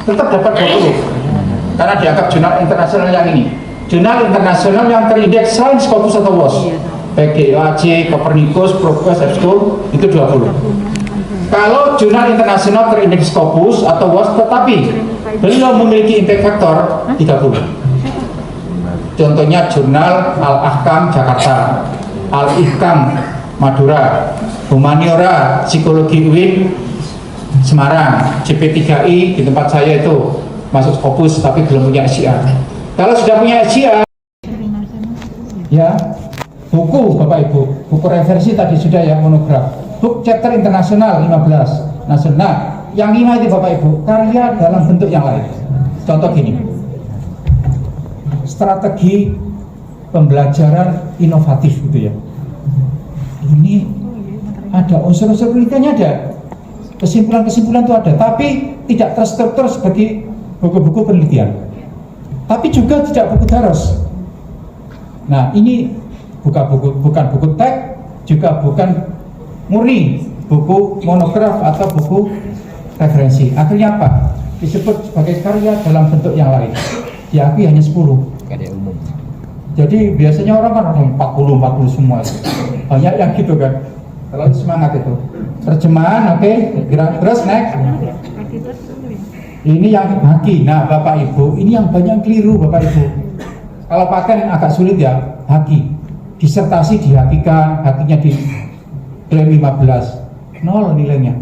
tetap dapat 20 karena dianggap jurnal internasional yang ini. Jurnal internasional yang terindeks selain Scopus atau WOS, PGOAJ, Copernicus, Progress, EBSCO itu 20. Kalau jurnal internasional terindeks Scopus atau WOS tetapi beliau memiliki impact factor 30. Contohnya jurnal Al-Ahkam Jakarta, Al-Ihkam Madura, Humaniora Psikologi UIN Semarang, CP3I di tempat saya itu masuk Scopus tapi belum punya SCA. Kalau sudah punya SCA ya, buku Bapak Ibu, buku referensi tadi sudah ya, monograf, book chapter internasional 15 nasional. Yang 5 itu Bapak Ibu karya dalam bentuk yang lain. Contoh gini, strategi pembelajaran inovatif gitu ya. Ini ada unsur-unsur penelitiannya, ada kesimpulan-kesimpulan itu ada, tapi tidak terstruktur sebagai buku-buku penelitian, tapi juga tidak buku daros. Nah ini bukan buku teks, juga bukan murni buku monograf atau buku referensi. Akhirnya apa? Disebut sebagai karya dalam bentuk yang lain. Diakui hanya 10. Karya umum. Jadi biasanya orang kan 40 semua itu. Banyak yang gitu kan. Terlalu semangat itu. Terjemahan, oke. Terus next. Ini yang haki. Nah Bapak Ibu, ini yang banyak keliru Bapak Ibu. Kalau paten agak sulit ya, haki. Disertasi dihakikan, hakinya di klaim 15, 0 nilainya.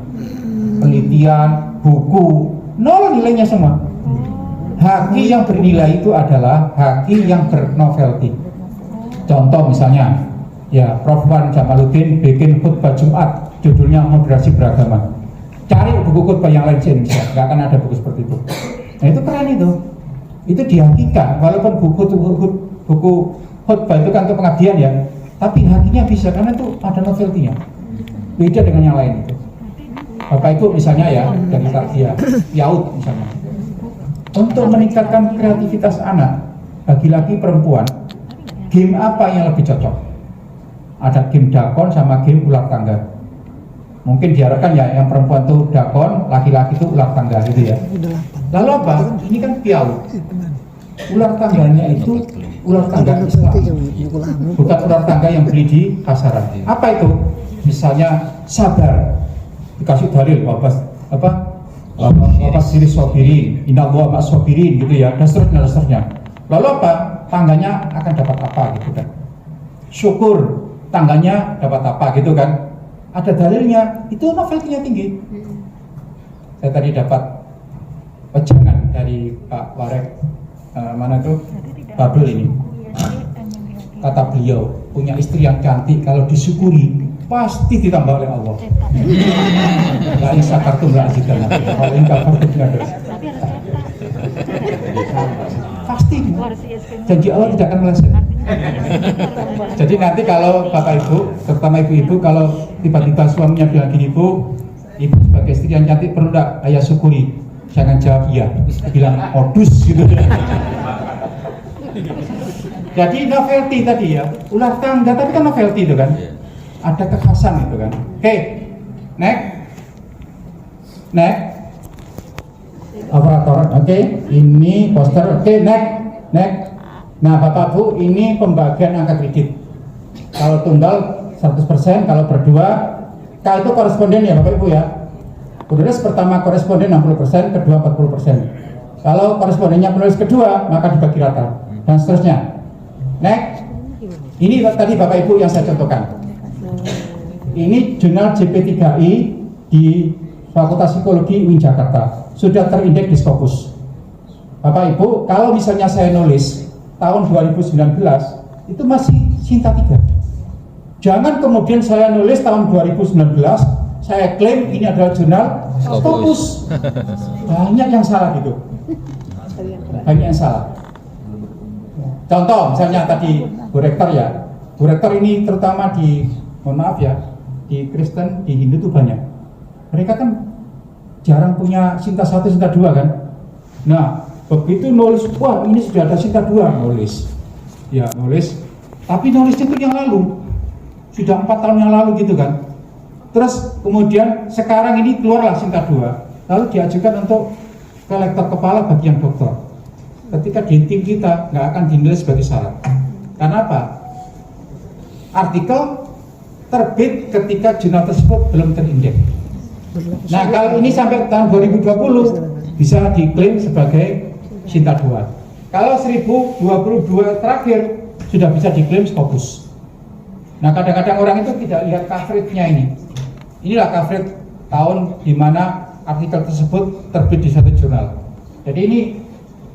Penelitian, buku, 0 nilainya semua. Haki yang bernilai itu adalah haki yang bernovelty. Contoh misalnya, ya Prof. Wan Jamaluddin bikin khutbah Jumat, judulnya Moderasi Beragama. Cari buku khutbah yang lain di Indonesia, nggak akan ada buku seperti itu. Nah itu keren itu. Itu dihakikan, walaupun buku khutbah itu kan untuk pengabdian ya, tapi hakinya bisa karena itu ada novelty-nya. Beda dengan yang lain itu. Bapak Ibu misalnya ya, dari Takdia, Yaud misalnya. Untuk meningkatkan kreativitas anak, bagi laki perempuan, game apa yang lebih cocok? Ada game dakon sama game ular tangga. Mungkin diharapkan ya yang perempuan itu dakon, laki-laki itu ular tangga gitu ya. Lalu apa? Ini kan piau. Ular tangganya itu ular tangga Islam, bukan ular tangga yang beli di pasaran. Apa itu? Misalnya sabar, dikasih dalil apa siri sobirin, inallah mak sobirin gitu ya, dan seterusnya. Lalu apa? Tangganya akan dapat apa gitu kan? Syukur, tangganya dapat apa gitu kan? Ada dalilnya, itu novelty-nya tinggi. Saya tadi dapat wejangan dari Pak Warek, mana tuh? Babel ini. Kata beliau, punya istri yang cantik kalau disyukuri pasti ditambah oleh Allah. La in syakartum la azidannakum wa in kafartum la azidannakum. Pasti. Janji Allah tidak akan meleset. Jadi nanti kalau Bapak Ibu, terutama ibu-ibu, kalau tiba-tiba suaminya bilang gini, ibu sebagai istri yang cantik perlu enggak ayah syukuri? Jangan jawab iya, bilang modus gitu. Jadi novelty tadi ya, ulah tangga, tapi kan novelty itu kan, ada kekhasan itu kan. Oke, next, operator, oke, ini poster, oke, next. Nah, Bapak Bu, ini pembagian angka kredit. Kalau tunggal 100%, kalau berdua, kalau itu koresponden ya Bapak Ibu ya. Penulis pertama koresponden 60%, kedua 40%. Kalau korespondennya penulis kedua, maka dibagi rata dan seterusnya. Next, ini tadi Bapak Ibu yang saya contohkan. Ini jurnal JP3I di Fakultas Psikologi UIN Jakarta, sudah terindeks di Scopus. Bapak Ibu, kalau misalnya saya nulis tahun 2019 itu masih Sinta 3. Jangan kemudian saya nulis tahun 2019 saya klaim ini adalah jurnal Scopus. Banyak yang salah gitu. Banyak yang salah. Contoh misalnya tadi Bu Rektor ya. Bu Rektor ini terutama di, mohon maaf ya, di Kristen, di Hindu itu banyak. Mereka kan jarang punya Sinta 1, Sinta 2 kan. Nah, begitu nulis, wah ini sudah ada Sinta 2, nulis. Ya, nulis. Tapi nulisnya itu yang lalu. Sudah 4 tahun yang lalu gitu kan. Terus kemudian sekarang ini keluarlah Sinta 2. Lalu diajukan untuk ke lektor kepala bagi yang doktor. Ketika di tim kita nggak akan dinilai sebagai syarat. Karena apa? Artikel terbit ketika jurnal tersebut belum terindeks. Nah, kalau ini sampai tahun 2020 bisa diklaim sebagai Sinta 2. Kalau 1022 terakhir sudah bisa diklaim Scopus. Nah, kadang-kadang orang itu tidak lihat coverage-nya ini. Inilah coverage tahun di mana artikel tersebut terbit di satu jurnal. Jadi ini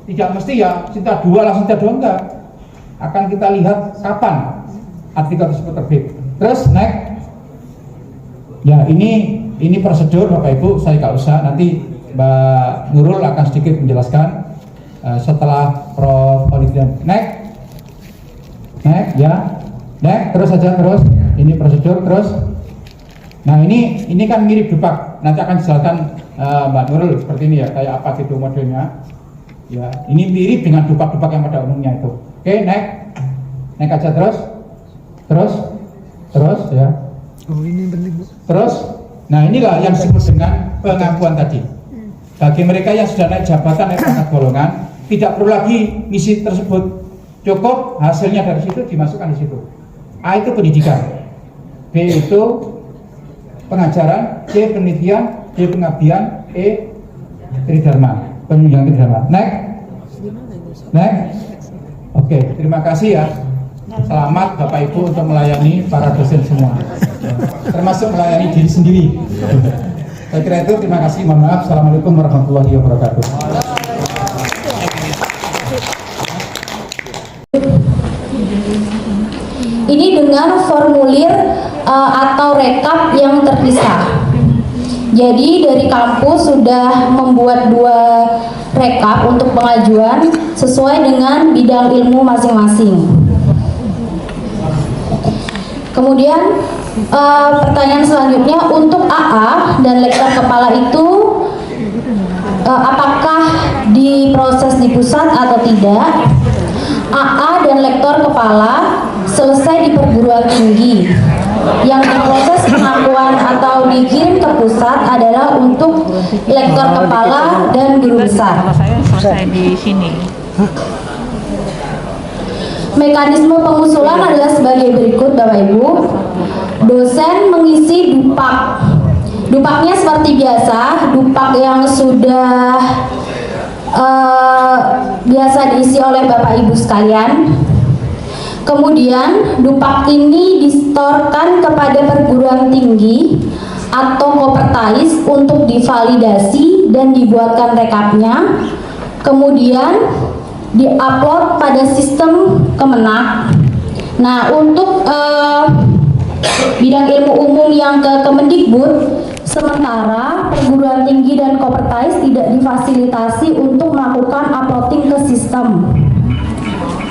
tidak mesti ya Sinta 2 langsung Sinta 2, enggak. Akan kita lihat kapan artikel tersebut terbit. Terus next. Ya, ini prosedur Bapak Ibu, saya nggak usah, nanti Mbak Nurul akan sedikit menjelaskan setelah Prof. Olivian. Next ya, next, terus saja terus. Ini prosedur terus. Nah ini kan mirip dupak. Nanti akan dijelaskan Mbak Nurul seperti ini ya, kayak apa gitu modelnya. Ya, ini mirip dengan dupak-dupak yang pada umumnya itu. Oke, next aja terus ya. Oh, ini penting, Bu. Terus, nah inilah yang disebut dengan pengakuan tadi. Bagi mereka yang sudah naik jabatan, naik pangkat golongan, tidak perlu lagi misi tersebut. Cukup hasilnya dari situ dimasukkan di situ. A itu pendidikan, B itu pengajaran, C penelitian, D pengabdian, E tridharma, penunjang tridharma. Next. Oke, terima kasih ya. Selamat Bapak Ibu untuk melayani para dosen semua, termasuk melayani diri sendiri. Saya kira itu, terima kasih, mohon maaf. Assalamualaikum warahmatullahi wabarakatuh. Ini dengan formulir atau rekap yang terpisah. Jadi dari kampus sudah membuat 2 rekap untuk pengajuan sesuai dengan bidang ilmu masing-masing. Kemudian pertanyaan selanjutnya, untuk AA dan lektor kepala itu apakah diproses di pusat atau tidak? AA dan lektor kepala selesai di perguruan tinggi. Yang diproses pengakuan atau dikirim ke pusat adalah untuk lektor kepala dan guru besar. Kalau saya selesai di sini. Mekanisme pengusulan adalah sebagai berikut, Bapak Ibu. Dosen mengisi dupak. Dupaknya seperti biasa, dupak yang sudah biasa diisi oleh Bapak Ibu sekalian. Kemudian dupak ini disetorkan kepada perguruan tinggi atau Kopertais untuk divalidasi dan dibuatkan rekapnya. Kemudian diupload pada sistem Kemenak. Nah, untuk bidang ilmu umum yang ke Kemendikbud, sementara perguruan tinggi dan Kopertais tidak difasilitasi untuk melakukan uploading ke sistem.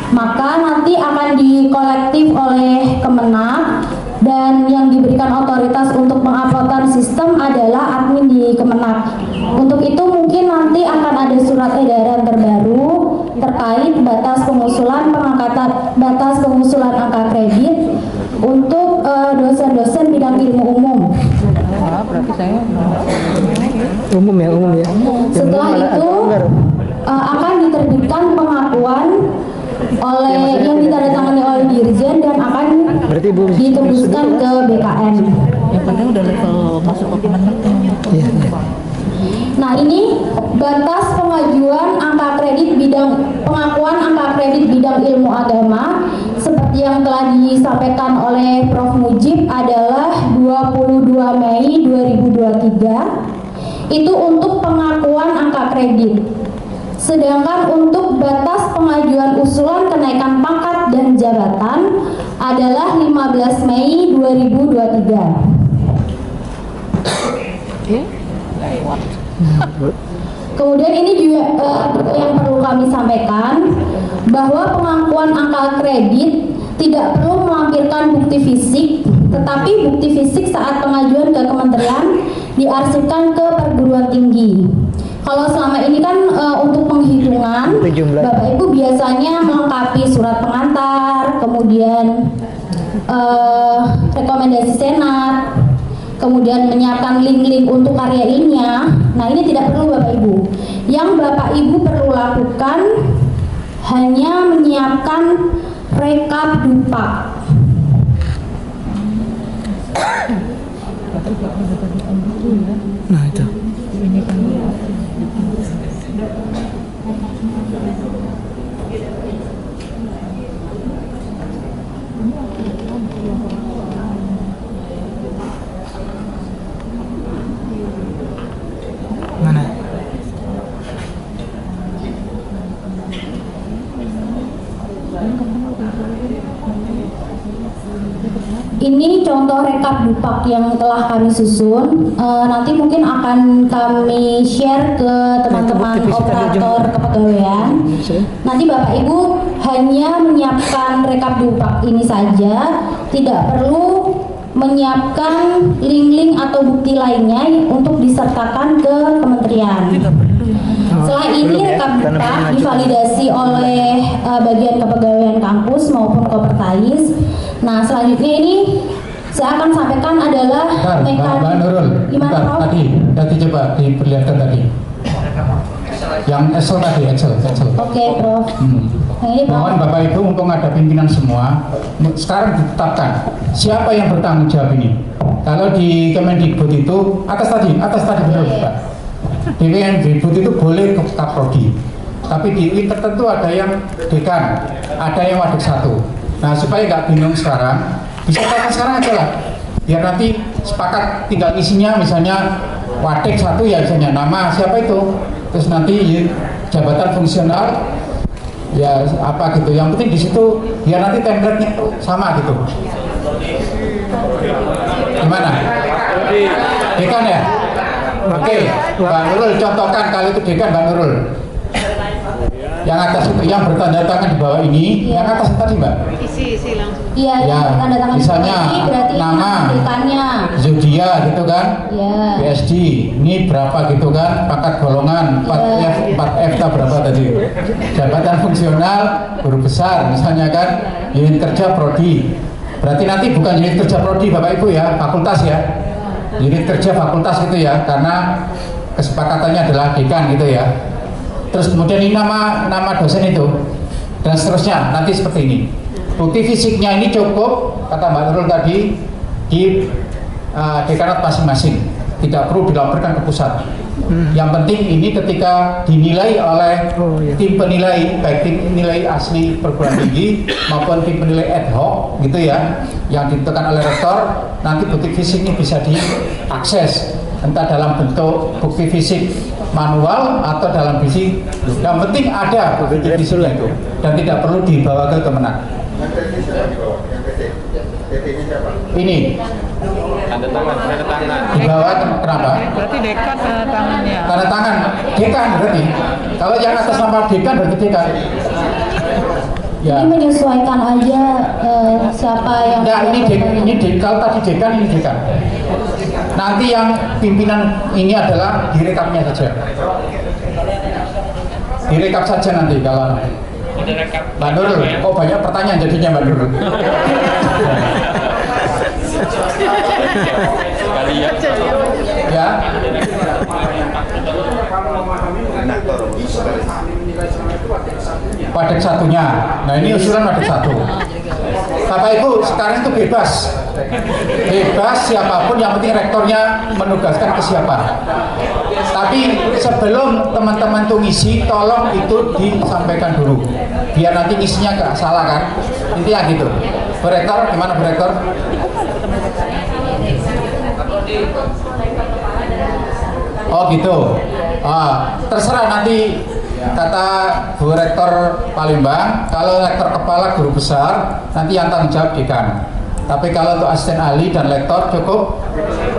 Maka nanti akan dikolektif oleh Kemenak, dan yang diberikan otoritas untuk menguploadkan sistem adalah admin di Kemenak. Untuk itu mungkin nanti akan ada surat edaran terbaru terkait batas pengusulan angka kredit untuk dosen-dosen bidang ilmu umum. Umum ya. Setelah itu akan diterbitkan pengakuan yang ditandatangani oleh Dirjen dan akan ditembuskan ke BKN. Yang penting udah level masuk ke Kemenak. Iya. Nah, ini batas pengajuan angka kredit pengakuan angka kredit bidang ilmu agama seperti yang telah disampaikan oleh Prof. Mujib adalah 22 Mei 2023. Itu untuk pengakuan angka kredit. Sedangkan untuk batas pengajuan usulan kenaikan pangkat dan jabatan adalah 15 Mei 2023. Kemudian ini juga yang perlu kami sampaikan, bahwa pengakuan angka kredit tidak perlu melampirkan bukti fisik, tetapi bukti fisik saat pengajuan ke kementerian diarsipkan ke perguruan tinggi. Kalau selama ini kan untuk penghitungan, Bapak Ibu biasanya melengkapi surat pengantar, kemudian rekomendasi senat, kemudian menyiapkan link-link untuk karya ilmiah. Nah, ini tidak perlu Bapak Ibu. Yang Bapak Ibu perlu lakukan hanya menyiapkan rekap dupak. Nah, itu. Mana? Ini contoh rekap dupak yang telah kami susun. Nanti mungkin akan kami share ke teman-teman operator kepegawaian. Nanti Bapak Ibu hanya menyiapkan rekap dupak ini saja, tidak perlu menyiapkan link-link atau bukti lainnya untuk disertakan ke kementerian. Setelah ini rekap dupak divalidasi oleh bagian kepegawaian kampus maupun Kopertais. Nah, selanjutnya ini saya akan sampaikan adalah Mbak Nurul, tadi coba diperlihatkan tadi. Yang Excel tadi, Excel. Oke, Prof. Nah, ini Prof. Mohon Bapak Ibu, mumpung ada pimpinan semua, sekarang ditetapkan siapa yang bertanggung jawab ini. Kalau di Kemendikbud itu atas tadi betul Pak. Di Kemendikbud itu boleh ke Kaprodi, tapi di UI tertentu ada yang dekan, ada yang wadik satu. Nah, supaya nggak bingung sekarang, bisa katakan sekarang aja lah. Biar nanti sepakat tinggal isinya, misalnya wadik satu ya, misalnya nama siapa itu, terus nanti jabatan fungsional ya apa gitu. Yang penting di situ biar nanti template-nya sama gitu. Gimana? Dekan ya? Oke, Mbak Nurul contohkan kalau itu dekan Mbak Nurul. Yang atas itu yang bertanda tangan di bawah ini, yang atas tadi Mbak. Isi langsung. Iya, Ya, tanda tangan misalnya ini berarti nama, pendidikannya. Zodia gitu kan, Iya. PSD, ini berapa gitu kan, pangkat golongan 4F berapa tadi, jabatan fungsional, guru besar misalnya kan, unit kerja prodi, berarti nanti bukan unit kerja prodi Bapak Ibu ya, fakultas ya, unit kerja fakultas gitu ya, karena kesepakatannya adalah dekan gitu ya. Terus kemudian ini nama dosen itu dan seterusnya nanti seperti ini. Bukti fisiknya ini cukup kata Mbak Nurul tadi di dekanat masing-masing, tidak perlu dilaporkan ke pusat. Yang penting ini ketika dinilai oleh tim penilai, baik tim penilai asli perguruan tinggi maupun tim penilai ad hoc gitu ya, yang ditentukan oleh rektor, nanti bukti fisik ini bisa diakses entah dalam bentuk bukti fisik manual atau dalam fisik. Yang penting ada fisiknya itu dan tidak perlu dibawa ke Kemenak. Ini Tanda tangan. dibawa kenapa? Berarti dekan tangannya. Tanda tangan dekan berarti. Kalau yang atas nama dekan berarti dekan. Ya. Ini menyesuaikan aja siapa yang Nah, ini kalau tadi dekan ini dekan. Nanti yang pimpinan ini adalah direkapnya saja. Direkap saja nanti kalau Mbak Nurul. Oh banyak pertanyaan jadinya Mbak Nurul. Ya. Wadek satunya. Nah ini usulan wadek satu. Bapak Ibu sekarang itu bebas siapapun, yang penting rektornya menugaskan ke siapa. Tapi sebelum teman-teman tuh ngisi, tolong itu disampaikan dulu biar nanti ngisinya gak salah kan, intinya gitu. Bu Rektor, gimana Bu Rektor? Oh gitu. Terserah nanti kata Bu Rektor Palembang, kalau rektor kepala guru besar nanti yang tanggung jawab dekan. Tapi kalau untuk asisten ahli dan lektor cukup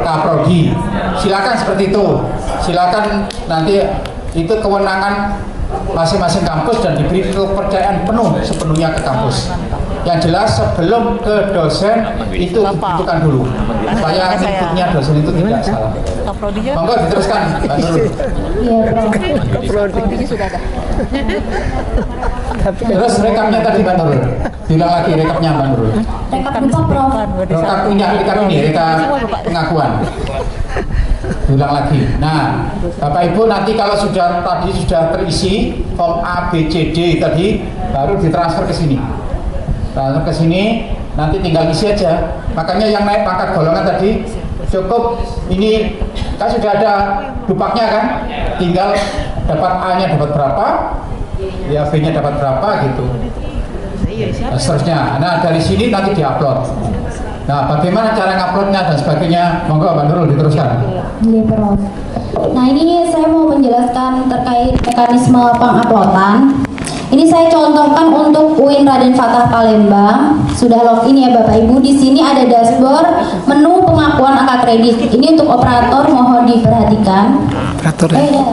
kaprodi. Silakan seperti itu. Silakan nanti itu kewenangan masing-masing kampus dan diberi kepercayaan penuh sepenuhnya ke kampus. Yang jelas sebelum ke dosen itu ditentukan dulu supaya inputnya dosen itu tidak salah. Monggo diteruskan Mbak Nurul. Iya, Prof. Terus rekapnya tadi Mbak Nurul. Bilang lagi rekapnya Mbak Nurul. Rekap lupa, Prof. Rekap ini, rekap pengakuan. Bilang lagi. Nah, Bapak Ibu nanti kalau sudah terisi form A, B, C, D tadi, baru ditransfer ke sini. Transfer ke sini, nanti tinggal isi aja. Makanya yang naik pangkat golongan tadi cukup ini kan sudah ada dupaknya kan, tinggal dapat A-nya dapat berapa, ya B-nya dapat berapa gitu. Nah, seterusnya. Nah dari sini nanti diupload. Nah bagaimana cara nguploadnya dan sebagainya, monggo Mbak Nurul diteruskan. Iya, Prof. Nah ini saya mau menjelaskan terkait mekanisme penguploadan. Ini saya contohkan untuk UIN Raden Fatah Palembang. Sudah login ya Bapak Ibu. Di sini ada dashboard menu pengakuan angka kredit. Ini untuk operator, mohon diperhatikan. Operator. Ya.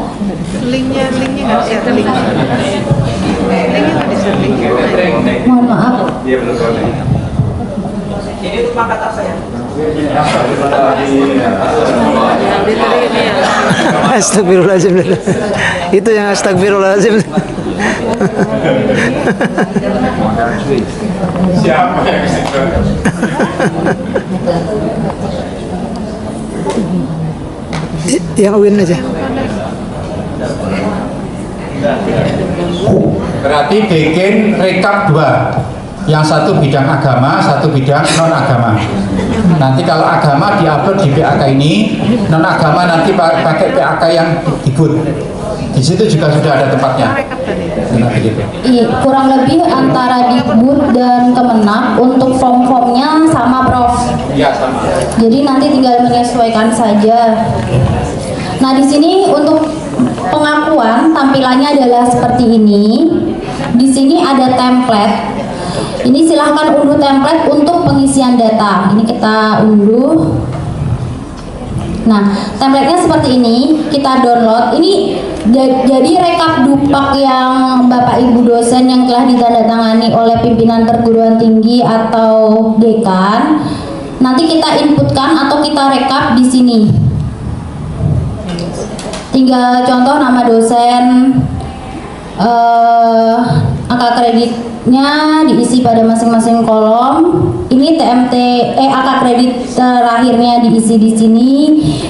Linknya nggak bisa ada linknya. Linknya nggak bisa link. Mohon maaf. Ini untuk pangkat apa ya? Astagfirullahaladzim. Itu yang astagfirullahaladzim. Siapa yang Yang UIN aja. Berarti bikin rekap 2. Yang satu bidang agama, satu bidang non agama. Nanti kalau agama diupload di PAK ini, non agama nanti pakai PAK yang dibut. Di situ juga sudah ada tempatnya. Nah, begitu. Kurang lebih antara Dikbud dan Kemenak untuk form-formnya sama, Prof. Iya, sama. Jadi nanti tinggal menyesuaikan saja. Nah, di sini untuk pengakuan tampilannya adalah seperti ini. Di sini ada template. Ini silahkan unduh template untuk pengisian data. Ini kita unduh. Nah, template-nya seperti ini. Kita download. Ini jadi rekap dupak yang Bapak Ibu dosen yang telah ditandatangani oleh pimpinan perguruan tinggi atau dekan. Nanti kita inputkan atau kita rekap di sini. Tinggal contoh nama dosen, angka kreditnya diisi pada masing-masing kolom. Ini angka kredit terakhirnya diisi di sini.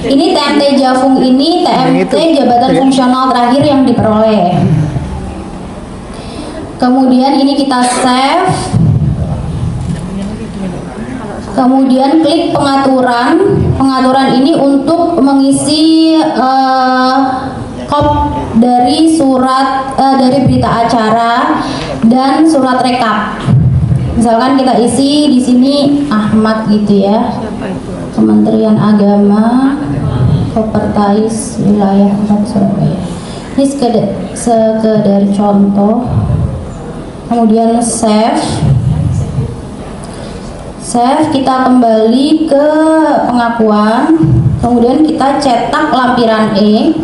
Ini TMT Jafung, ini TMT jabatan fungsional terakhir yang diperoleh. Kemudian ini kita save. Kemudian klik pengaturan. Pengaturan ini untuk mengisi kop dari surat dari berita acara dan surat rekap. Misalkan kita isi di sini Ahmad gitu ya, Kementerian Agama, Properties wilayah 4 Surabaya. Ini sekedar contoh. Kemudian save, kita kembali ke pengakuan, kemudian kita cetak lampiran E.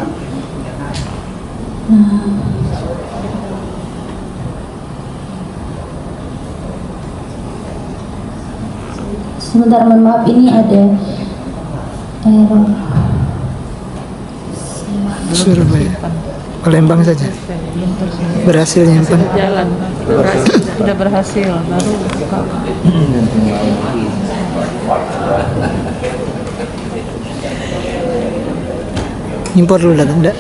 Sebentar, mohon maaf, ini ada error. Surabaya. Palembang saja. Berhasil nyimpan. Jalan. Sudah berhasil. Baru buka. Impor dulu dah, enggak?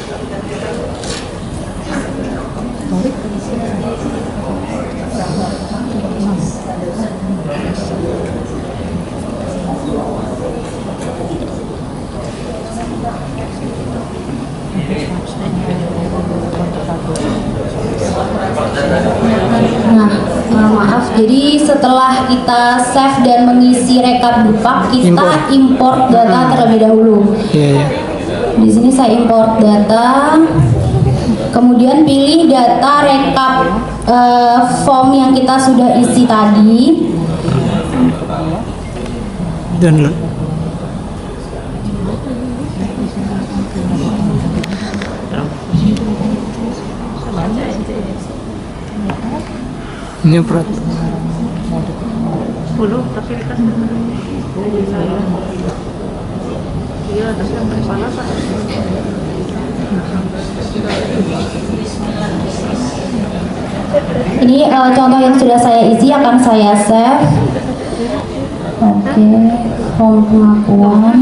Nah, maaf. Jadi setelah kita save dan mengisi rekap Dupak, kita import data terlebih dahulu. Iya, iya. Di sini saya import data, kemudian pilih data rekap form yang kita sudah isi tadi. Download. Ini berat. Tapi dikasih. Iya, tapi yang kepala Pak. Ini contoh yang sudah saya isi akan saya save. Oke, form pengakuan.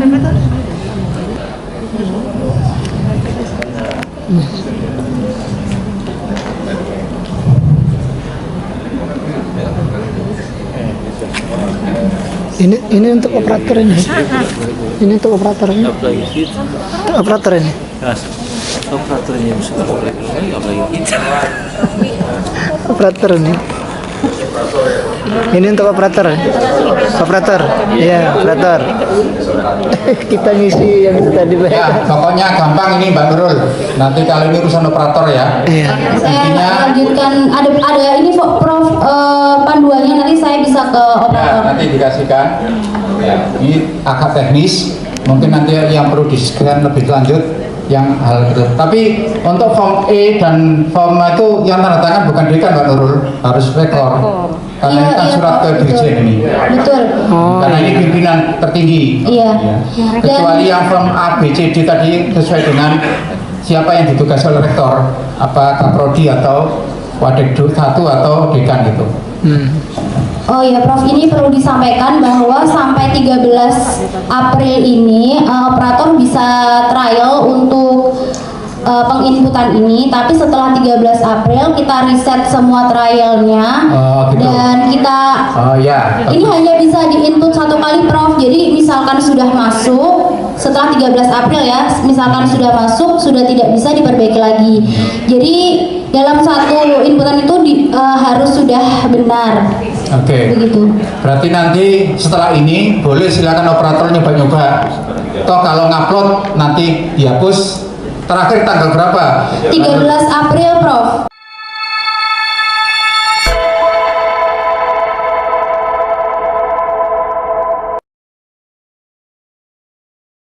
Ini untuk operator ini. Ini untuk operator ini. Operator ini. Operatornya bisa Operator ini. Ini untuk operator. Operator. Iya, operator. Kita ngisi yang itu tadi, Pak. Ya, pokoknya gampang ini Mbak Nurul. Nanti kalau ini urusan operator ya. Iya. Saya lanjutkan, ada ini Prof, panduannya nanti saya bisa ke Ya, operator. nanti dikasihkan. Ya, ini agak teknis. Mungkin nanti yang perlu disiskan lebih lanjut yang hal itu. Tapi untuk form E dan form itu yang tanda tangan bukan dekan Mbak Nurul, harus rektor. Karena ini kan Iya, surat ke Prof, dirjen ini. Betul. Karena ini pimpinan tertinggi. Iya. Kecuali yang form A, B, C, D tadi sesuai dengan siapa yang ditugasi oleh rektor, apa kaprodi atau wadekdo 1 atau dekan gitu. Oh ya Prof, ini perlu disampaikan bahwa sampai 13 April ini operator bisa trial untuk penginputan ini, tapi setelah 13 April kita reset semua trialnya. Gitu. Dan kita ini hanya bisa diinput 1 kali Prof. Jadi misalkan sudah masuk setelah 13 April ya, misalkan sudah masuk sudah tidak bisa diperbaiki lagi. Jadi dalam satu inputan itu harus sudah benar. Oke. Begitu. Berarti nanti setelah ini boleh silakan operator nyoba-nyoba. Toh kalau ngupload nanti dihapus. Terakhir tanggal berapa? 13 April Prof.